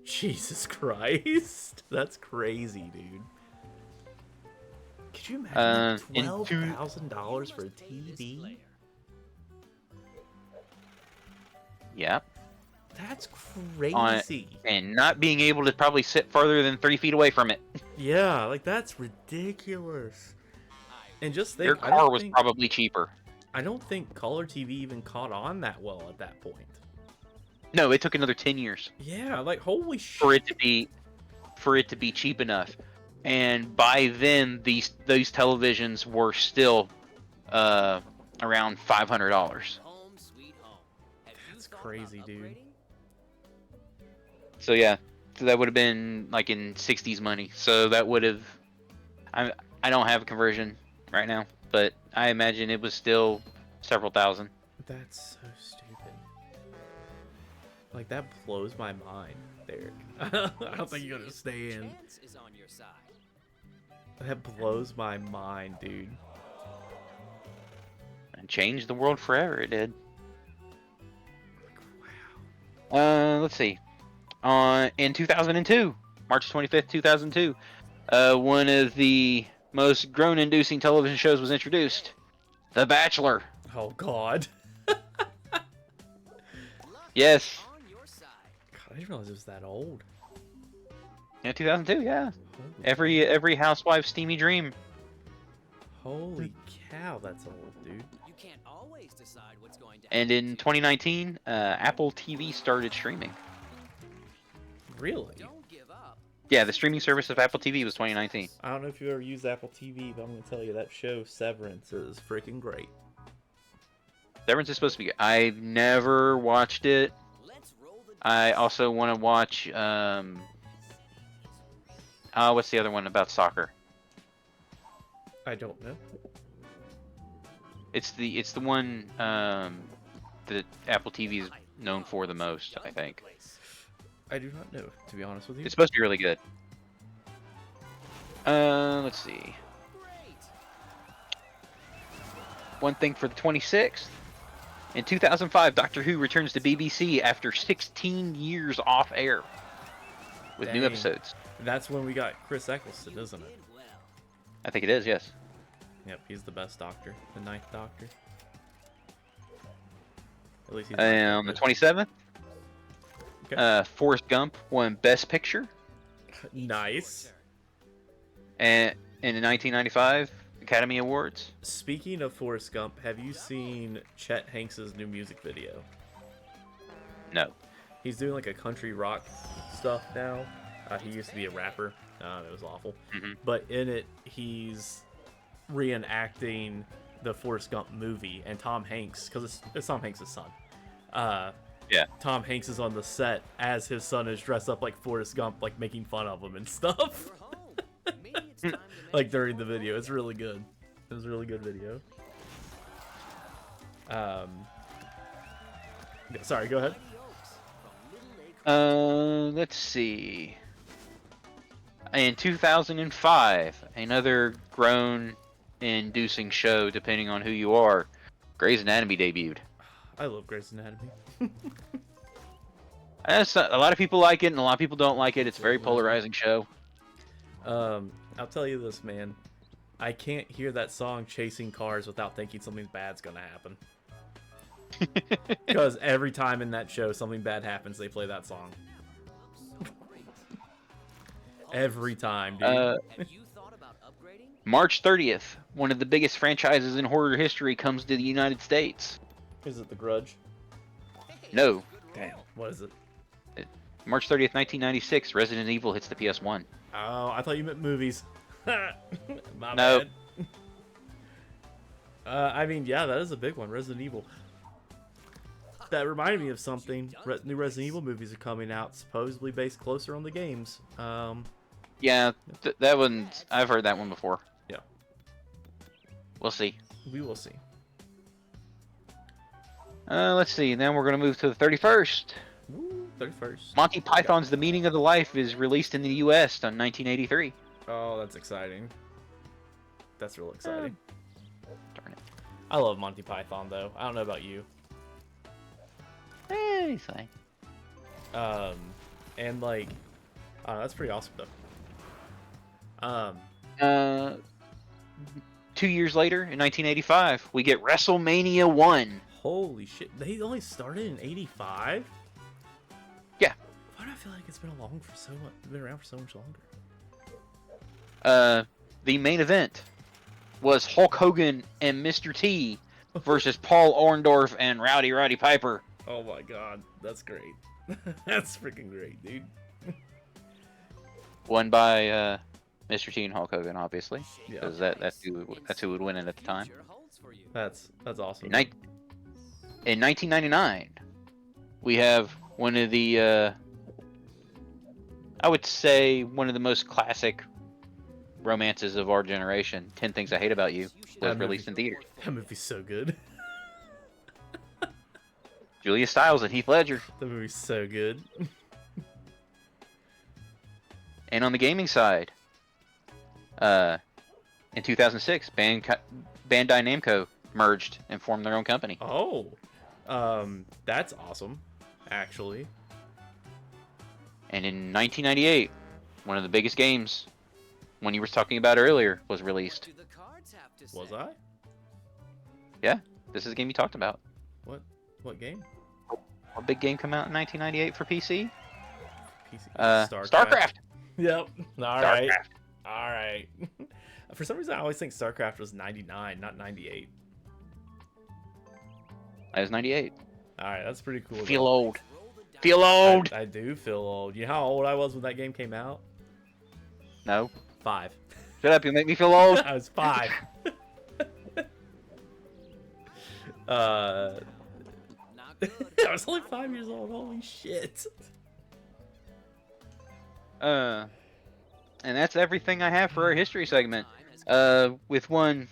Jesus Christ. That's crazy, dude. Could you imagine $12,000 for a TV? Yeah. That's crazy. And not being able to probably sit further than 3 feet away from it. Yeah, like that's ridiculous. And just think, Your car was probably cheaper. I don't think color TV even caught on that well at that point. No, it took another 10 years Yeah, like holy shit. for it to be cheap enough. And by then, those televisions were still around $500. Home sweet home. Have you That's thought crazy, about dude. upgrading? So yeah, so that would have been like in 60s money. So that would have, I don't have a conversion right now, but I imagine it was still several thousand. That's so stupid. Like that blows my mind, Derek. I don't think you understand. Chance is on your side. That blows my mind, dude. And changed the world forever, it did. Wow. Let's see. In 2002, March 25th, 2002, one of the most groan-inducing television shows was introduced. The Bachelor. Oh God. Yes. On your side. God, I didn't realize it was that old. Yeah, 2002, yeah. Holy, Every housewife's steamy dream. holy cow, that's old, dude. You can't always decide what's going to And happen in to 2019, Apple TV started streaming. Really? you. Don't give up. Yeah, the streaming service of Apple TV was 2019. I don't know if you ever used Apple TV, but I'm gonna tell you that show Severance is freaking great. Severance is supposed to be good. I've never watched it. Let's roll the I also want to watch, what's the other one about soccer? I don't know. It's the one, that Apple TV is known for the most, I think. I do not know, to be honest with you. It's supposed to be really good. Let's see. Great. One thing for the 26th. In 2005, Doctor Who returns to BBC after 16 years off air with new Dang. episodes. That's when we got Chris Eccleston, isn't it? Did well. I think it is, yes. Yep, he's the best Doctor, the Ninth Doctor. At least he's On the 27th, Okay. Forrest Gump won Best Picture. Nice. And in the 1995 Academy Awards. Speaking of Forrest Gump, have you seen Chet Hanks's new music video? No. He's doing like a country rock stuff now. He used to be a rapper. It was awful. Mm-hmm. But in it, he's reenacting the Forrest Gump movie, and Tom Hanks, because it's Tom Hanks' son. Yeah. Tom Hanks is on the set as his son is dressed up like Forrest Gump, like making fun of him and stuff. We're home. Maybe it's time to Like during the video. It's really good. It was a really good video. Sorry, go ahead. Let's see. In 2005, another groan-inducing show, depending on who you are, Grey's Anatomy debuted. I love Grey's Anatomy. A lot of people like it, and a lot of people don't like it. It's a very polarizing show. I'll tell you this, man. I can't hear that song Chasing Cars without thinking something bad's gonna happen. Because every time in that show something bad happens, they play that song. Every time, dude. Have you thought about upgrading? March 30th, one of the biggest franchises in horror history comes to the United States. Is it The Grudge? No. Damn. What is it? March 30th, 1996, Resident Evil hits the PS1. Oh, I thought you meant movies. My No. bad. I mean, yeah, that is a big one. Resident Evil. That reminded me of something. New Resident Evil movies are coming out, supposedly based closer on the games. Yeah, that one, I've heard that one before. Yeah. We'll see. We will see. Let's see. Then we're going to move to the 31st. Woo, 31st. Monty Python's The Meaning of the Life is released in the U.S. on 1983. Oh, that's exciting. That's real exciting. Darn it. I love Monty Python, though. I don't know about you. He's fine. And like, that's pretty awesome, though. 2 years later, in 1985, we get WrestleMania 1. Holy shit. They only started in 85? Yeah. Why do I feel like it's been around for so much longer? The main event was Hulk Hogan and Mr. T versus Paul Orndorff and Rowdy Roddy Piper. Oh my god, that's great. That's freaking great, dude. Won by Mr. T and Hulk Hogan, obviously, Yeah. because that's who would win it at the time. That's awesome. In 1999, we have one of the I would say one of the most classic romances of our generation. 10 Things I Hate About You was released in theaters. That movie's so good. Julia Stiles and Heath Ledger. That movie's so good. And on the gaming side, in 2006, Bandai Namco merged and formed their own company. Oh, that's awesome, actually. And in 1998, one of the biggest games, one you were talking about earlier, was released. Do the cards have to say? Was I? Yeah, this is a game you talked about. What game? A big game come out in 1998 for PC? PC. StarCraft. Yep. All StarCraft. right. For some reason, I always think StarCraft was 99, not 98. That was 98. All right, that's pretty cool. Feel though. old. Feel old. I do feel old. You know how old I was when that game came out? No. 5. Shut up. You make me feel old. I was 5. Not good. I was only 5 years old. Holy shit. And that's everything I have for our history segment. With one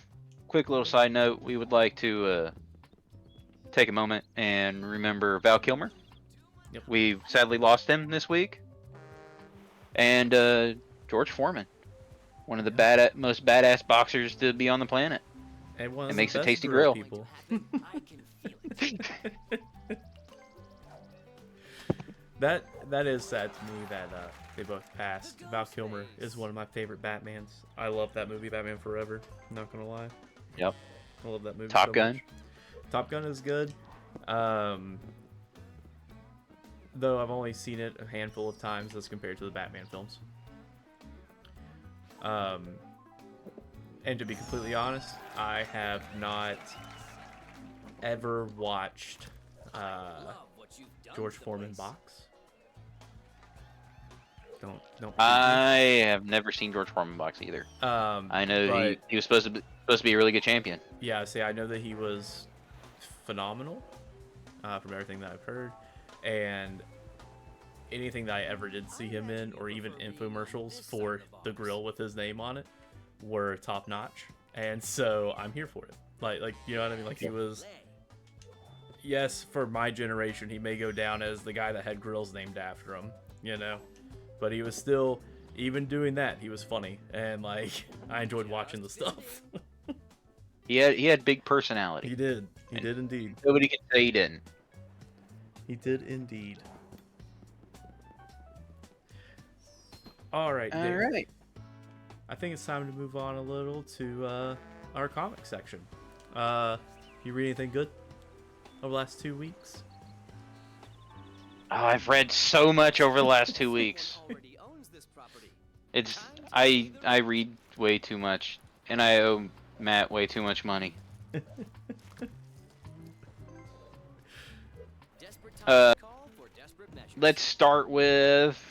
quick little side note, we would like to take a moment and remember Val Kilmer. Yep. We sadly lost him this week. And George Foreman, one of the most badass boxers to be on the planet. And one of It the makes a best tasty grill grill. people. I can feel it. That is sad to me that they both passed. Val Kilmer is one of my favorite Batmans. I love that movie, Batman Forever. I'm not gonna lie. Yep. I love that movie. Top so Gun. much. Top Gun is good. Though I've only seen it a handful of times as compared to the Batman films. And to be completely honest, I have not ever watched George Foreman box. Don't. I have never seen George Foreman box either. I know but, he was supposed to be a really good champion. Yeah, see, I know that he was phenomenal from everything that I've heard, and anything that I ever did see him in, or even infomercials for the grill with his name on it, were top notch. And so I'm here for it. Like you know what I mean? Like he was. Yes, for my generation, he may go down as the guy that had grills named after him. You know. But he was still, even doing that, he was funny, and like I enjoyed watching the stuff. He had big personality. He did indeed. Nobody can say he didn't. He did indeed. All right, Dave. All right. I think it's time to move on a little to our comic section. You read anything good over the last 2 weeks? Oh, I've read so much over the last 2 weeks. I read way too much, and I owe Matt way too much money. Let's start with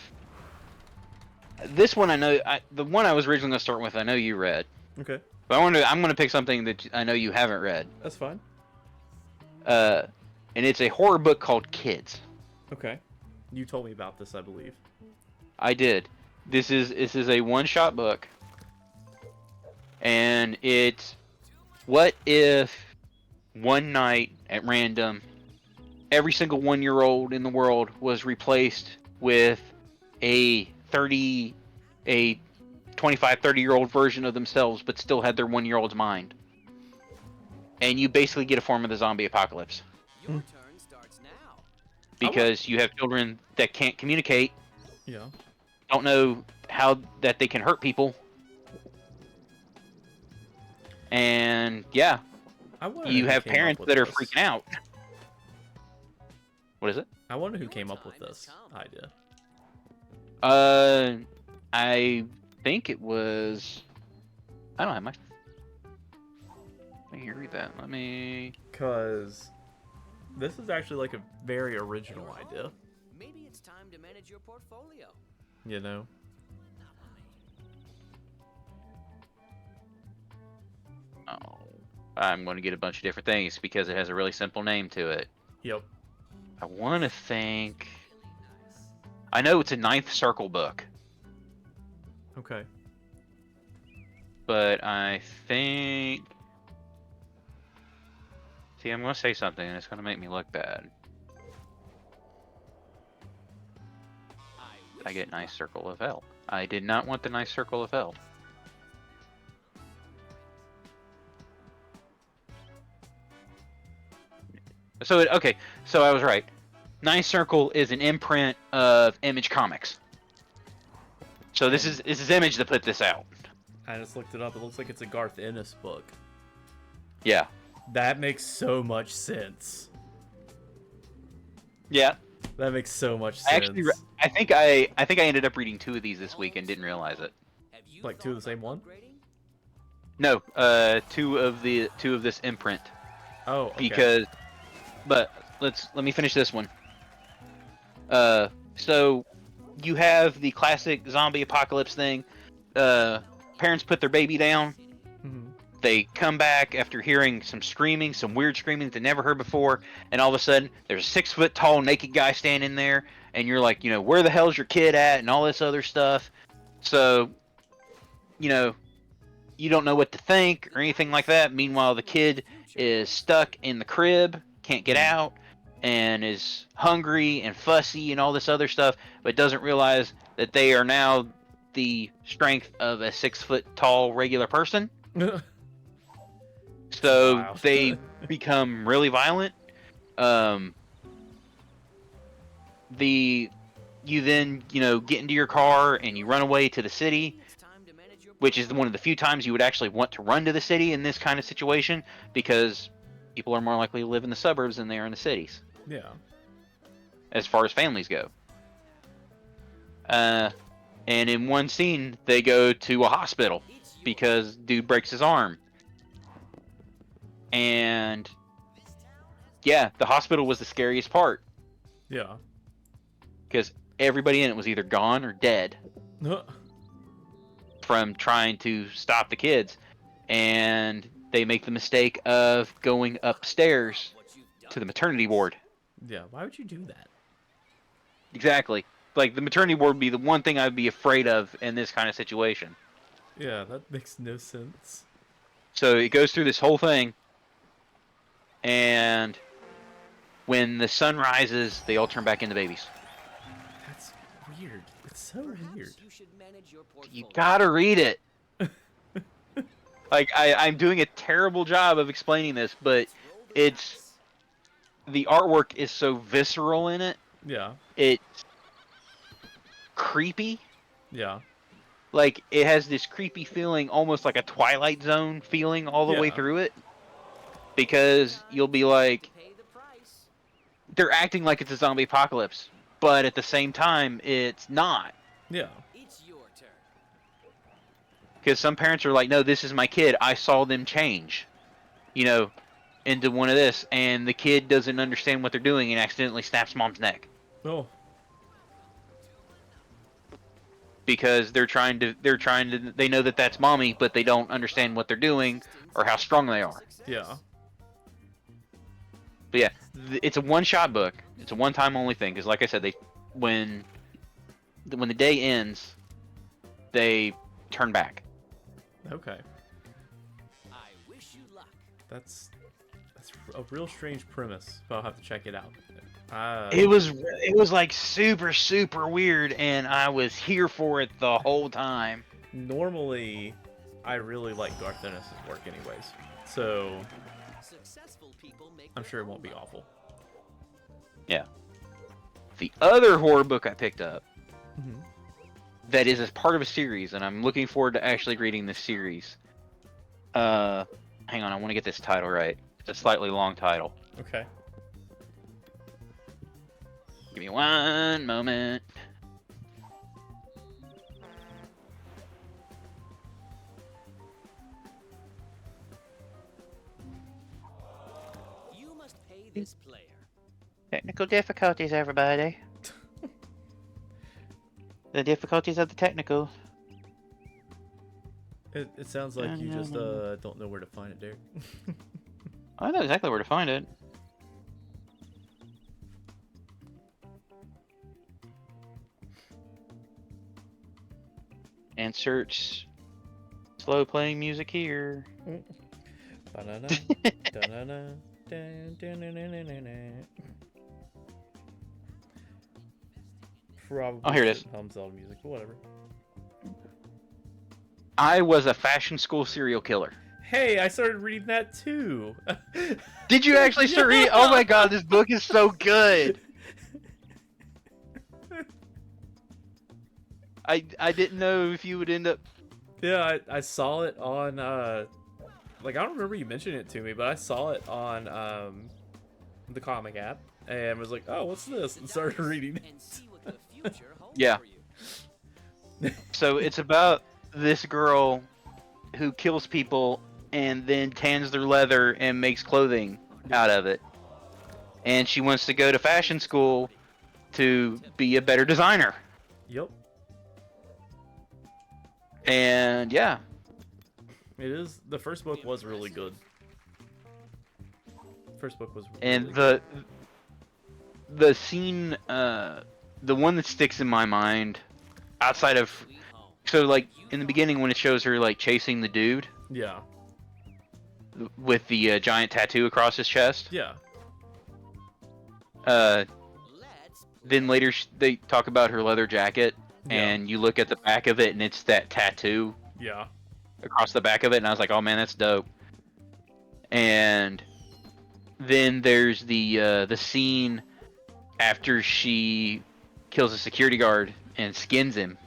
this one. I know the one I was originally going to start with. I know you read. Okay. But I'm going to pick something that I know you haven't read. That's fine. And it's a horror book called Kids. Okay. You told me about this, I believe. I did. This is a one-shot book. And it's what if one night at random every single 1-year-old in the world was replaced with a 25-30-year-old version of themselves, but still had their 1-year-old's mind. And you basically get a form of the zombie apocalypse. Your turn starts now. Because you have children that can't communicate. Yeah. Don't know how that they can hurt people. And yeah, you have parents that are freaking out. What is it? I wonder who came up with this idea. I think it was. I don't have my. Let me read that. Let me. Cause this is actually like a very original idea. Maybe it's time to manage your portfolio. You know. Oh, I'm going to get a bunch of different things because it has a really simple name to it. Yep. I want to think. I know it's a Ninth Circle book. Okay. But I think. See, I'm going to say something and it's going to make me look bad. I get Nice Circle of Hell. I did not want the Nice Circle of Hell. Okay, so I was right. Nice Circle is an imprint of Image Comics. So this is Image that put this out. I just looked it up. It looks like it's a Garth Ennis book. Yeah. That makes so much sense. Yeah. That makes so much sense. Actually, I think I ended up reading 2 of these this week and didn't realize it. Like 2 of the same one? No, 2 of this imprint. Oh, okay. Because, but let me finish this one. So you have the classic zombie apocalypse thing. Parents put their baby down. Mm-hmm. They come back after hearing some screaming, some weird screaming that they never heard before, and all of a sudden there's a 6-foot-tall naked guy standing there, and you're like, where the hell's your kid at, and all this other stuff. So, you don't know what to think or anything like that. Meanwhile, the kid is stuck in the crib, can't get out, and is hungry and fussy and all this other stuff, but doesn't realize that they are now the strength of a 6-foot-tall regular person. So wow. they become really violent. You then get into your car and you run away to the city, which is one of the few times you would actually want to run to the city in this kind of situation, because people are more likely to live in the suburbs than they are in the cities, Yeah. as far as families go. And in one scene, they go to a hospital because dude breaks his arm. And yeah, the hospital was the scariest part Yeah. because everybody in it was either gone or dead from trying to stop the kids. And they make the mistake of going upstairs to the maternity ward. Yeah. Why would you do that? Exactly. Like, the maternity ward would be the one thing I'd be afraid of in this kind of situation. Yeah, that makes no sense. So it goes through this whole thing, and when the sun rises, they all turn back into babies. That's weird. It's so weird. You gotta read it. Like, I'm doing a terrible job of explaining this, but it's... The artwork is so visceral in it. Yeah. It's creepy. Yeah. Like, it has this creepy feeling, almost like a Twilight Zone feeling all the way Yeah. through it. Because you'll be like, they're acting like it's a zombie apocalypse, but at the same time, it's not. Yeah. It's your turn. Because some parents are like, no, this is my kid. I saw them change, into one of this, and the kid doesn't understand what they're doing and accidentally snaps mom's neck. Oh. Because they know that that's mommy, but they don't understand what they're doing or how strong they are. Yeah. But yeah, it's a one-shot book. It's a one-time only thing. Because like I said, when the day ends, they turn back. Okay. I wish you luck. That's a real strange premise, but I'll have to check it out. It was like super, super weird, and I was here for it the whole time. Normally, I really like Garth Ennis' work anyways, so Successful people make I'm sure it won't be awful. Yeah. The other horror book I picked up Mm-hmm. that is as part of a series, and I'm looking forward to actually reading this series. Hang on, I want to get this title right. It's a slightly long title. Okay. Give me one moment. You must pay this player. Technical difficulties, everybody. The difficulties of the technical. It sounds like you just don't know where to find it, Derek. I know exactly where to find it. And search slow playing music here. Ba-na-na, da-na-na, dun, dun-dun-dun-dun-dun. Probably Oh, here it is. Zelda music, but whatever. I was a fashion school serial killer. Hey, I started reading that too. Did you actually start reading? Oh my god, this book is so good. I didn't know if you would end up. Yeah, I saw it on like I don't remember you mentioning it to me, but I saw it on the comic app and was like, oh, what's this? And started reading And see what the future holds Yeah. for you. So it's about this girl who kills people and then tans their leather and makes clothing out of it. And she wants to go to fashion school to be a better designer. Yep. And yeah, It is. The first book was really good. First book was. and really the scene, the one that sticks in my mind, outside of, Sweet home. so like in the beginning when it shows her like chasing the dude good. Yeah. with the giant tattoo across his chest. Yeah. Let's Then later they talk about her leather jacket, Yeah. and you look at the back of it, and it's that tattoo Yeah. across the back of it, and I was like, oh man, that's dope. And then there's the scene after she kills a security guard and skins him,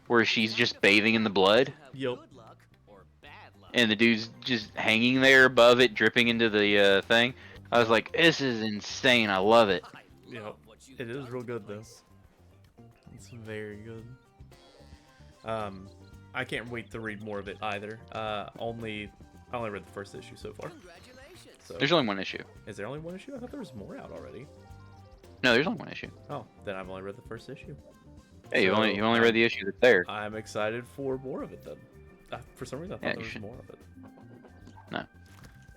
where she's just bathing in the blood. Yep. Good luck or bad luck. and the dude's just hanging there above it, dripping into the thing. I was like, this is insane. I love it. I Yep. love what you've It is done real to good the though. place. It's very good. I can't wait to read more of it either. I only read the first issue so far. Congratulations. So There's only one issue. is there only one issue? I thought there was more out already. No, there's only one issue. Oh, then I've only read the first issue. Hey, you So, only read the issue that's there. I'm excited for more of it then. For some reason, I thought Yeah, there you was should. more of it.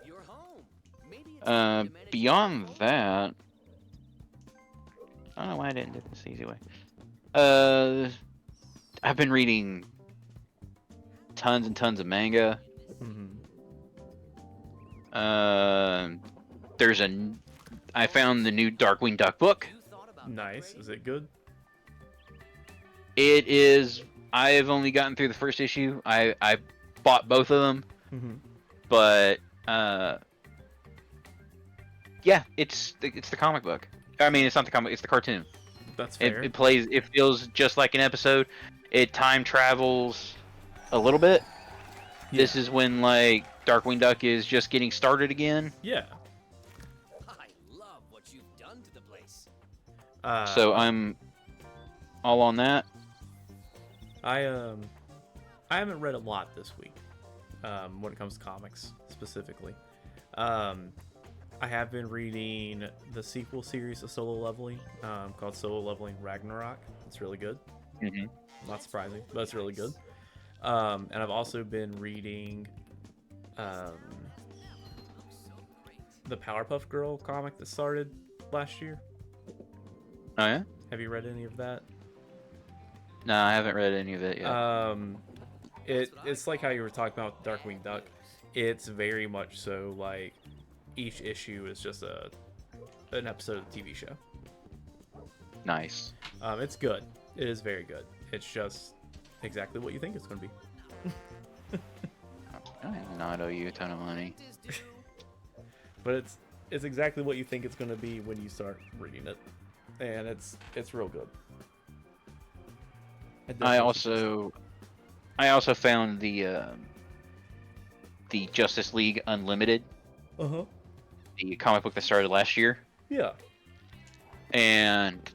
You're home. Maybe it's time to manage Beyond your home. that, I don't know why I didn't do this the easy way. I've been reading tons and tons of manga. Mm-hmm. I found the new Darkwing Duck book. You thought about Nice. upgrade? Is it good? It is. I have only gotten through the first issue. I bought both of them, Mm-hmm. but yeah, it's the comic book. I mean, it's not the comic. It's the cartoon. That's fair. It plays. It feels just like an episode. It time travels a little bit. Yeah. This is when like Darkwing Duck is just getting started again. Yeah. I love what you've done to the place. So I'm all on that. I haven't read a lot this week. When it comes to comics specifically. I have been reading the sequel series of Solo Leveling, called Solo Leveling Ragnarok. It's really good. Mm-hmm. Not surprising, but it's really good. And I've also been reading the Powerpuff Girl comic that started last year. Oh yeah? Have you read any of that? No, I haven't read any of it yet. It's like how you were talking about Darkwing Duck. It's very much so like each issue is just an episode of the TV show. Nice. It's good. It is very good. It's just exactly what you think it's going to be. I do not owe you a ton of money. But it's exactly what you think it's going to be when you start reading it, and it's real good. I also found the Justice League Unlimited, the comic book that started last year, Yeah. and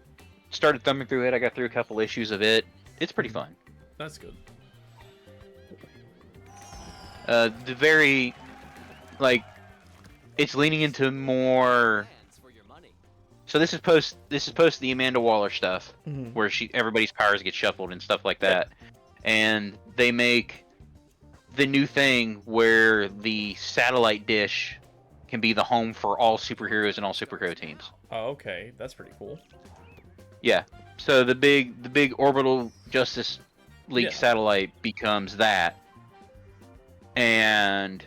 started thumbing through it. I got through a couple issues of it. It's pretty fun. That's good. The very like it's leaning into more. Plans for your money. So this is post the Amanda Waller stuff Mhm. where everybody's powers get shuffled and stuff like that, and they make the new thing where the satellite dish can be the home for all superheroes and all superhero teams. Oh, okay. That's pretty cool. Yeah. So the big orbital Justice League Yeah. satellite becomes that, and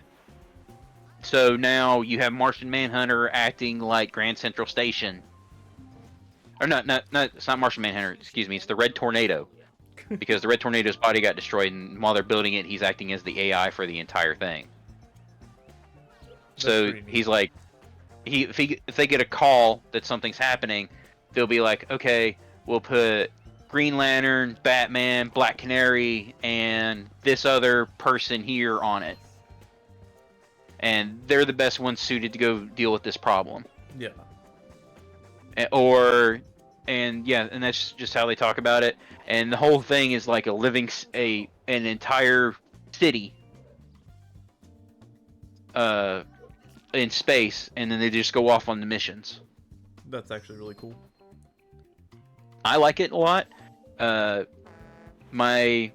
so now you have Martian Manhunter acting like Grand Central Station. Or not, it's not Martian Manhunter, excuse me, it's the Red Tornado. Because the Red Tornado's body got destroyed, and while they're building it, he's acting as the AI for the entire thing. So pretty neat. he's like, if they get a call that something's happening, they'll be like, okay, we'll put Green Lantern, Batman, Black Canary, and this other person here on it. And they're the best ones suited to go deal with this problem. Yeah. And that's just how they talk about it. And the whole thing is like an entire city in space, and then they just go off on the missions. That's actually really cool. I like it a lot. My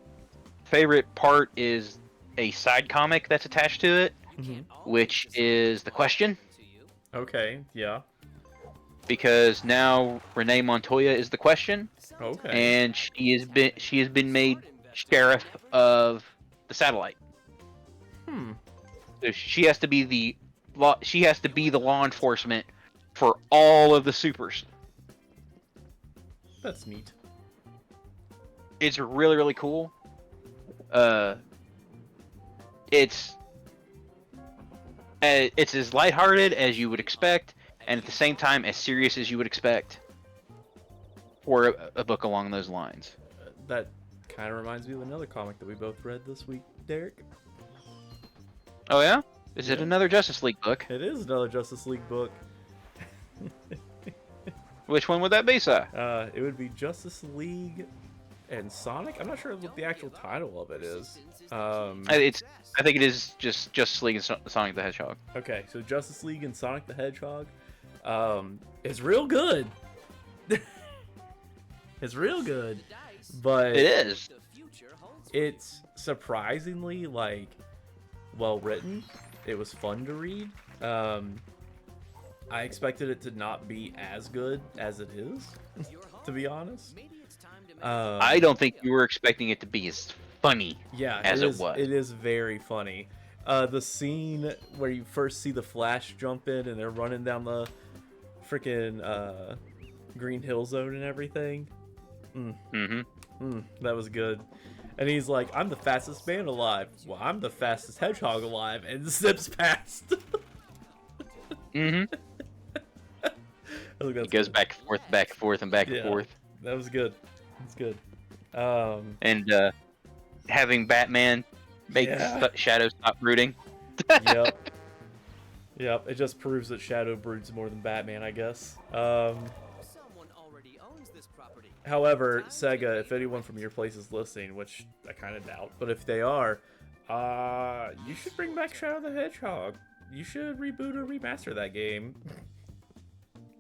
favorite part is a side comic that's attached to it, Mhm. which is The Question. To you. Okay. Yeah. Because now Renee Montoya is the Question, Okay. and she has been made sheriff of the satellite. Hmm. So she has to be the law enforcement for all of the supers. That's neat. It's really, really cool. It's as lighthearted as you would expect, and at the same time as serious as you would expect for a book along those lines. That kind of reminds me of another comic that we both read this week, Derek. Oh yeah? Is it Yeah. another Justice League book? It is another Justice League book. Which one would that be, sir? It would be Justice League and Sonic. I'm not sure what the actual title of it is. I think it is just Justice League and Sonic the Hedgehog. Okay, so Justice League and Sonic the Hedgehog. It's real good. It's real good, but It is. it's surprisingly like well written. It was fun to read. I expected it to not be as good as it is, to be honest. I don't think you were expecting it to be as funny Yeah, as it was. It is very funny. The scene where you first see the Flash jump in and they're running down the freaking Green Hill Zone and everything. That was good. And he's like, "I'm the fastest man alive." Well, I'm the fastest hedgehog alive, and zips past. It goes back and forth, back and forth, and back and forth. That was good. That's good. And having Batman make Shadow stop brooding. Yep. Yep. It just proves that Shadow broods more than Batman, I guess. However, Sega, if anyone from your place is listening, which I kind of doubt, but if they are, you should bring back Shadow the Hedgehog. You should reboot or remaster that game.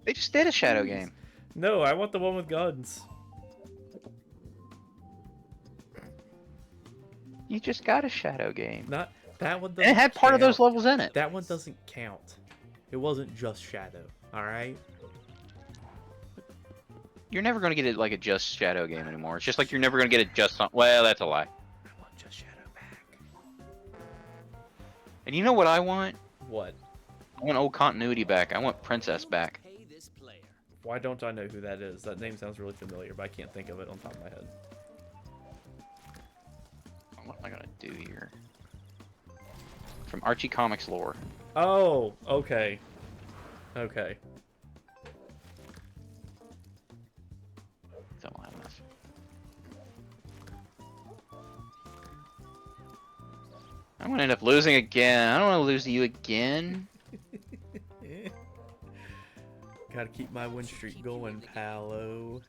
They just did a Shadow game. No, I want the one with guns. You just got a Shadow game. Not that one. And it had part of those levels in it. That one doesn't count. It wasn't just Shadow. All right. You're never going to get it like a just Shadow game anymore. It's just like you're never going to get it just on... Well, that's a lie. I want just Shadow back. And you know what I want? What? I want old continuity back. I want Princess back. Why don't I know who that is? That name sounds really familiar, but I can't think of it on top of my head. What am I going to do here? From Archie Comics lore. Oh, okay. Okay. Don't have enough. I'm going to end up losing again. I don't want to lose to you again. Gotta keep my win streak going, palo.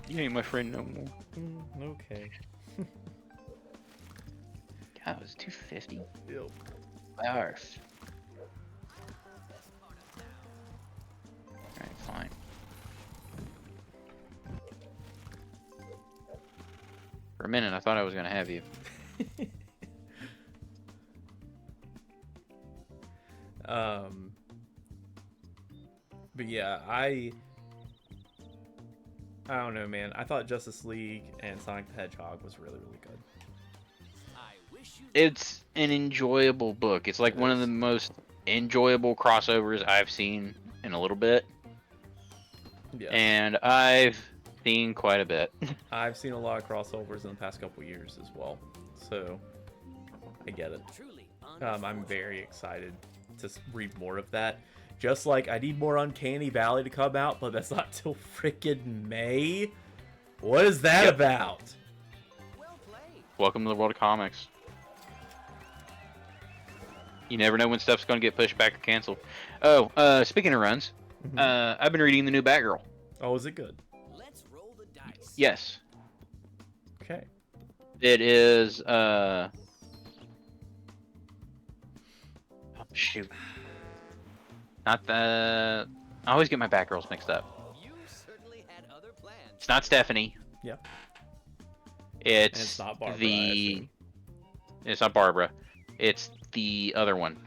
You ain't my friend no more. Okay. God, it was 250. Yep. Arf. Alright, fine. For a minute, I thought I was gonna have you. But yeah, I don't know, man. I thought Justice League and Sonic the Hedgehog was really, really good. It's an enjoyable book. It's like one of the most enjoyable crossovers I've seen in a little bit. Yeah. And I've seen quite a bit. I've seen a lot of crossovers in the past couple years as well. So, I get it. I'm very excited to read more of that. Just like I need more Uncanny Valley to come out, but that's not till freaking May. What is that about? Welcome to the world of comics. You never know when stuff's going to get pushed back or canceled. Oh, speaking of runs, I've been reading the new Batgirl. Oh, is it good? Yes. Okay. It is, oh, shoot. Not the... I always get my Batgirls mixed up. It's not Stephanie. Yeah. It's not Barbara, the... It's not Barbara. It's the other one.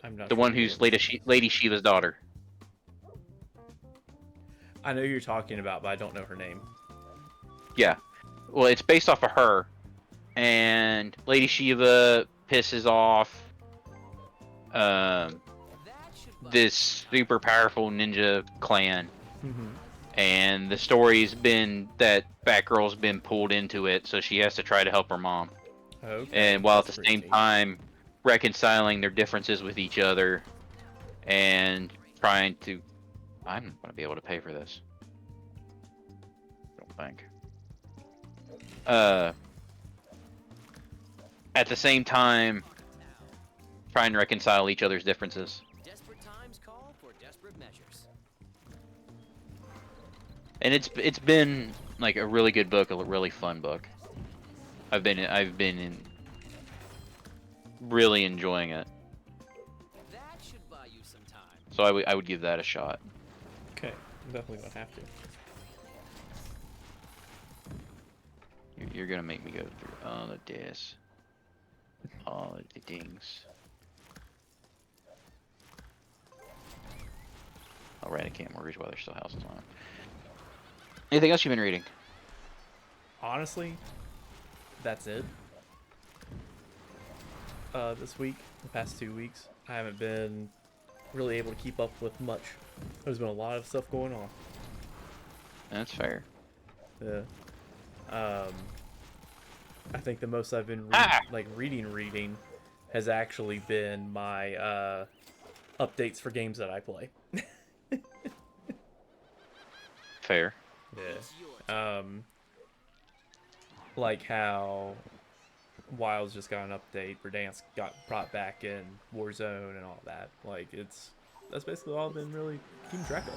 I'm not the sure one who who's it is. Lady Shiva's daughter. I know who you're talking about, but I don't know her name. Yeah. Well, it's based off of her. And Lady Shiva pisses off this super powerful ninja clan. And the story's been that Batgirl's been pulled into it, so she has to try to help her mom. Okay. And while at the That's same pretty time reconciling their differences with each other and trying to... I'm not going to be able to pay for this. I don't think. at the same time try and reconcile each other's differences. Desperate times call for desperate measures. And it's been like a really good book, a really fun book. I've been really enjoying it. That should buy you some time. So I would give that a shot. Okay, I'm definitely gonna have to. You're gonna make me go through all of this, all of the things. I'll write a camp mortgage while there's still houses on it. Anything else you've been reading? Honestly, that's it. This week, the past 2 weeks, I haven't been really able to keep up with much. There's been a lot of stuff going on. That's fair. Yeah. I think the most I've been reading has actually been my updates for games that I play. Fair. Yeah. Like how Wild's just got an update, Verdansk got brought back in Warzone and all that. Like that's basically all I've been really keeping track of.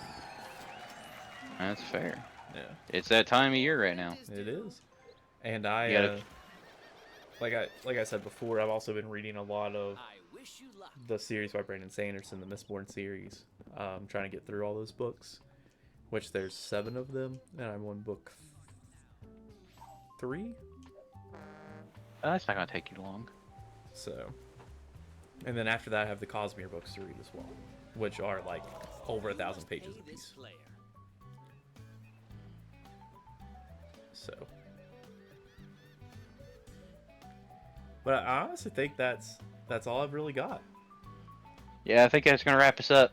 That's fair. Yeah. It's that time of year right now. It is. And I gotta... like I said before, I've also been reading a lot of I wish you luck. the series by Brandon Sanderson, the Mistborn series. Trying to get through all those books, which there's 7 of them, and I'm on book 3. That's not gonna take you long. So, and then after that, I have the Cosmere books to read as well, which are like over 1,000 pages Pay this apiece. player. So, but I honestly think that's all I've really got. Yeah, I think that's gonna wrap us up.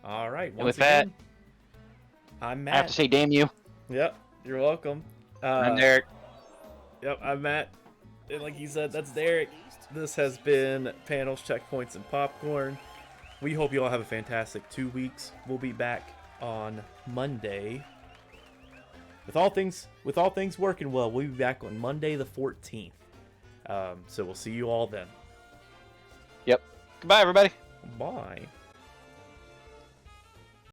All right. And with that, I'm I have Matt. to say, damn you. Yep, you're welcome. I'm Derek. Yep, I'm Matt. And like he said, that's Derek. This has been Panels, Checkpoints, and Popcorn. We hope you all have a fantastic 2 weeks. We'll be back on Monday. With all things working well, we'll be back on Monday the 14th. So we'll see you all then. Yep. Goodbye, everybody. Bye.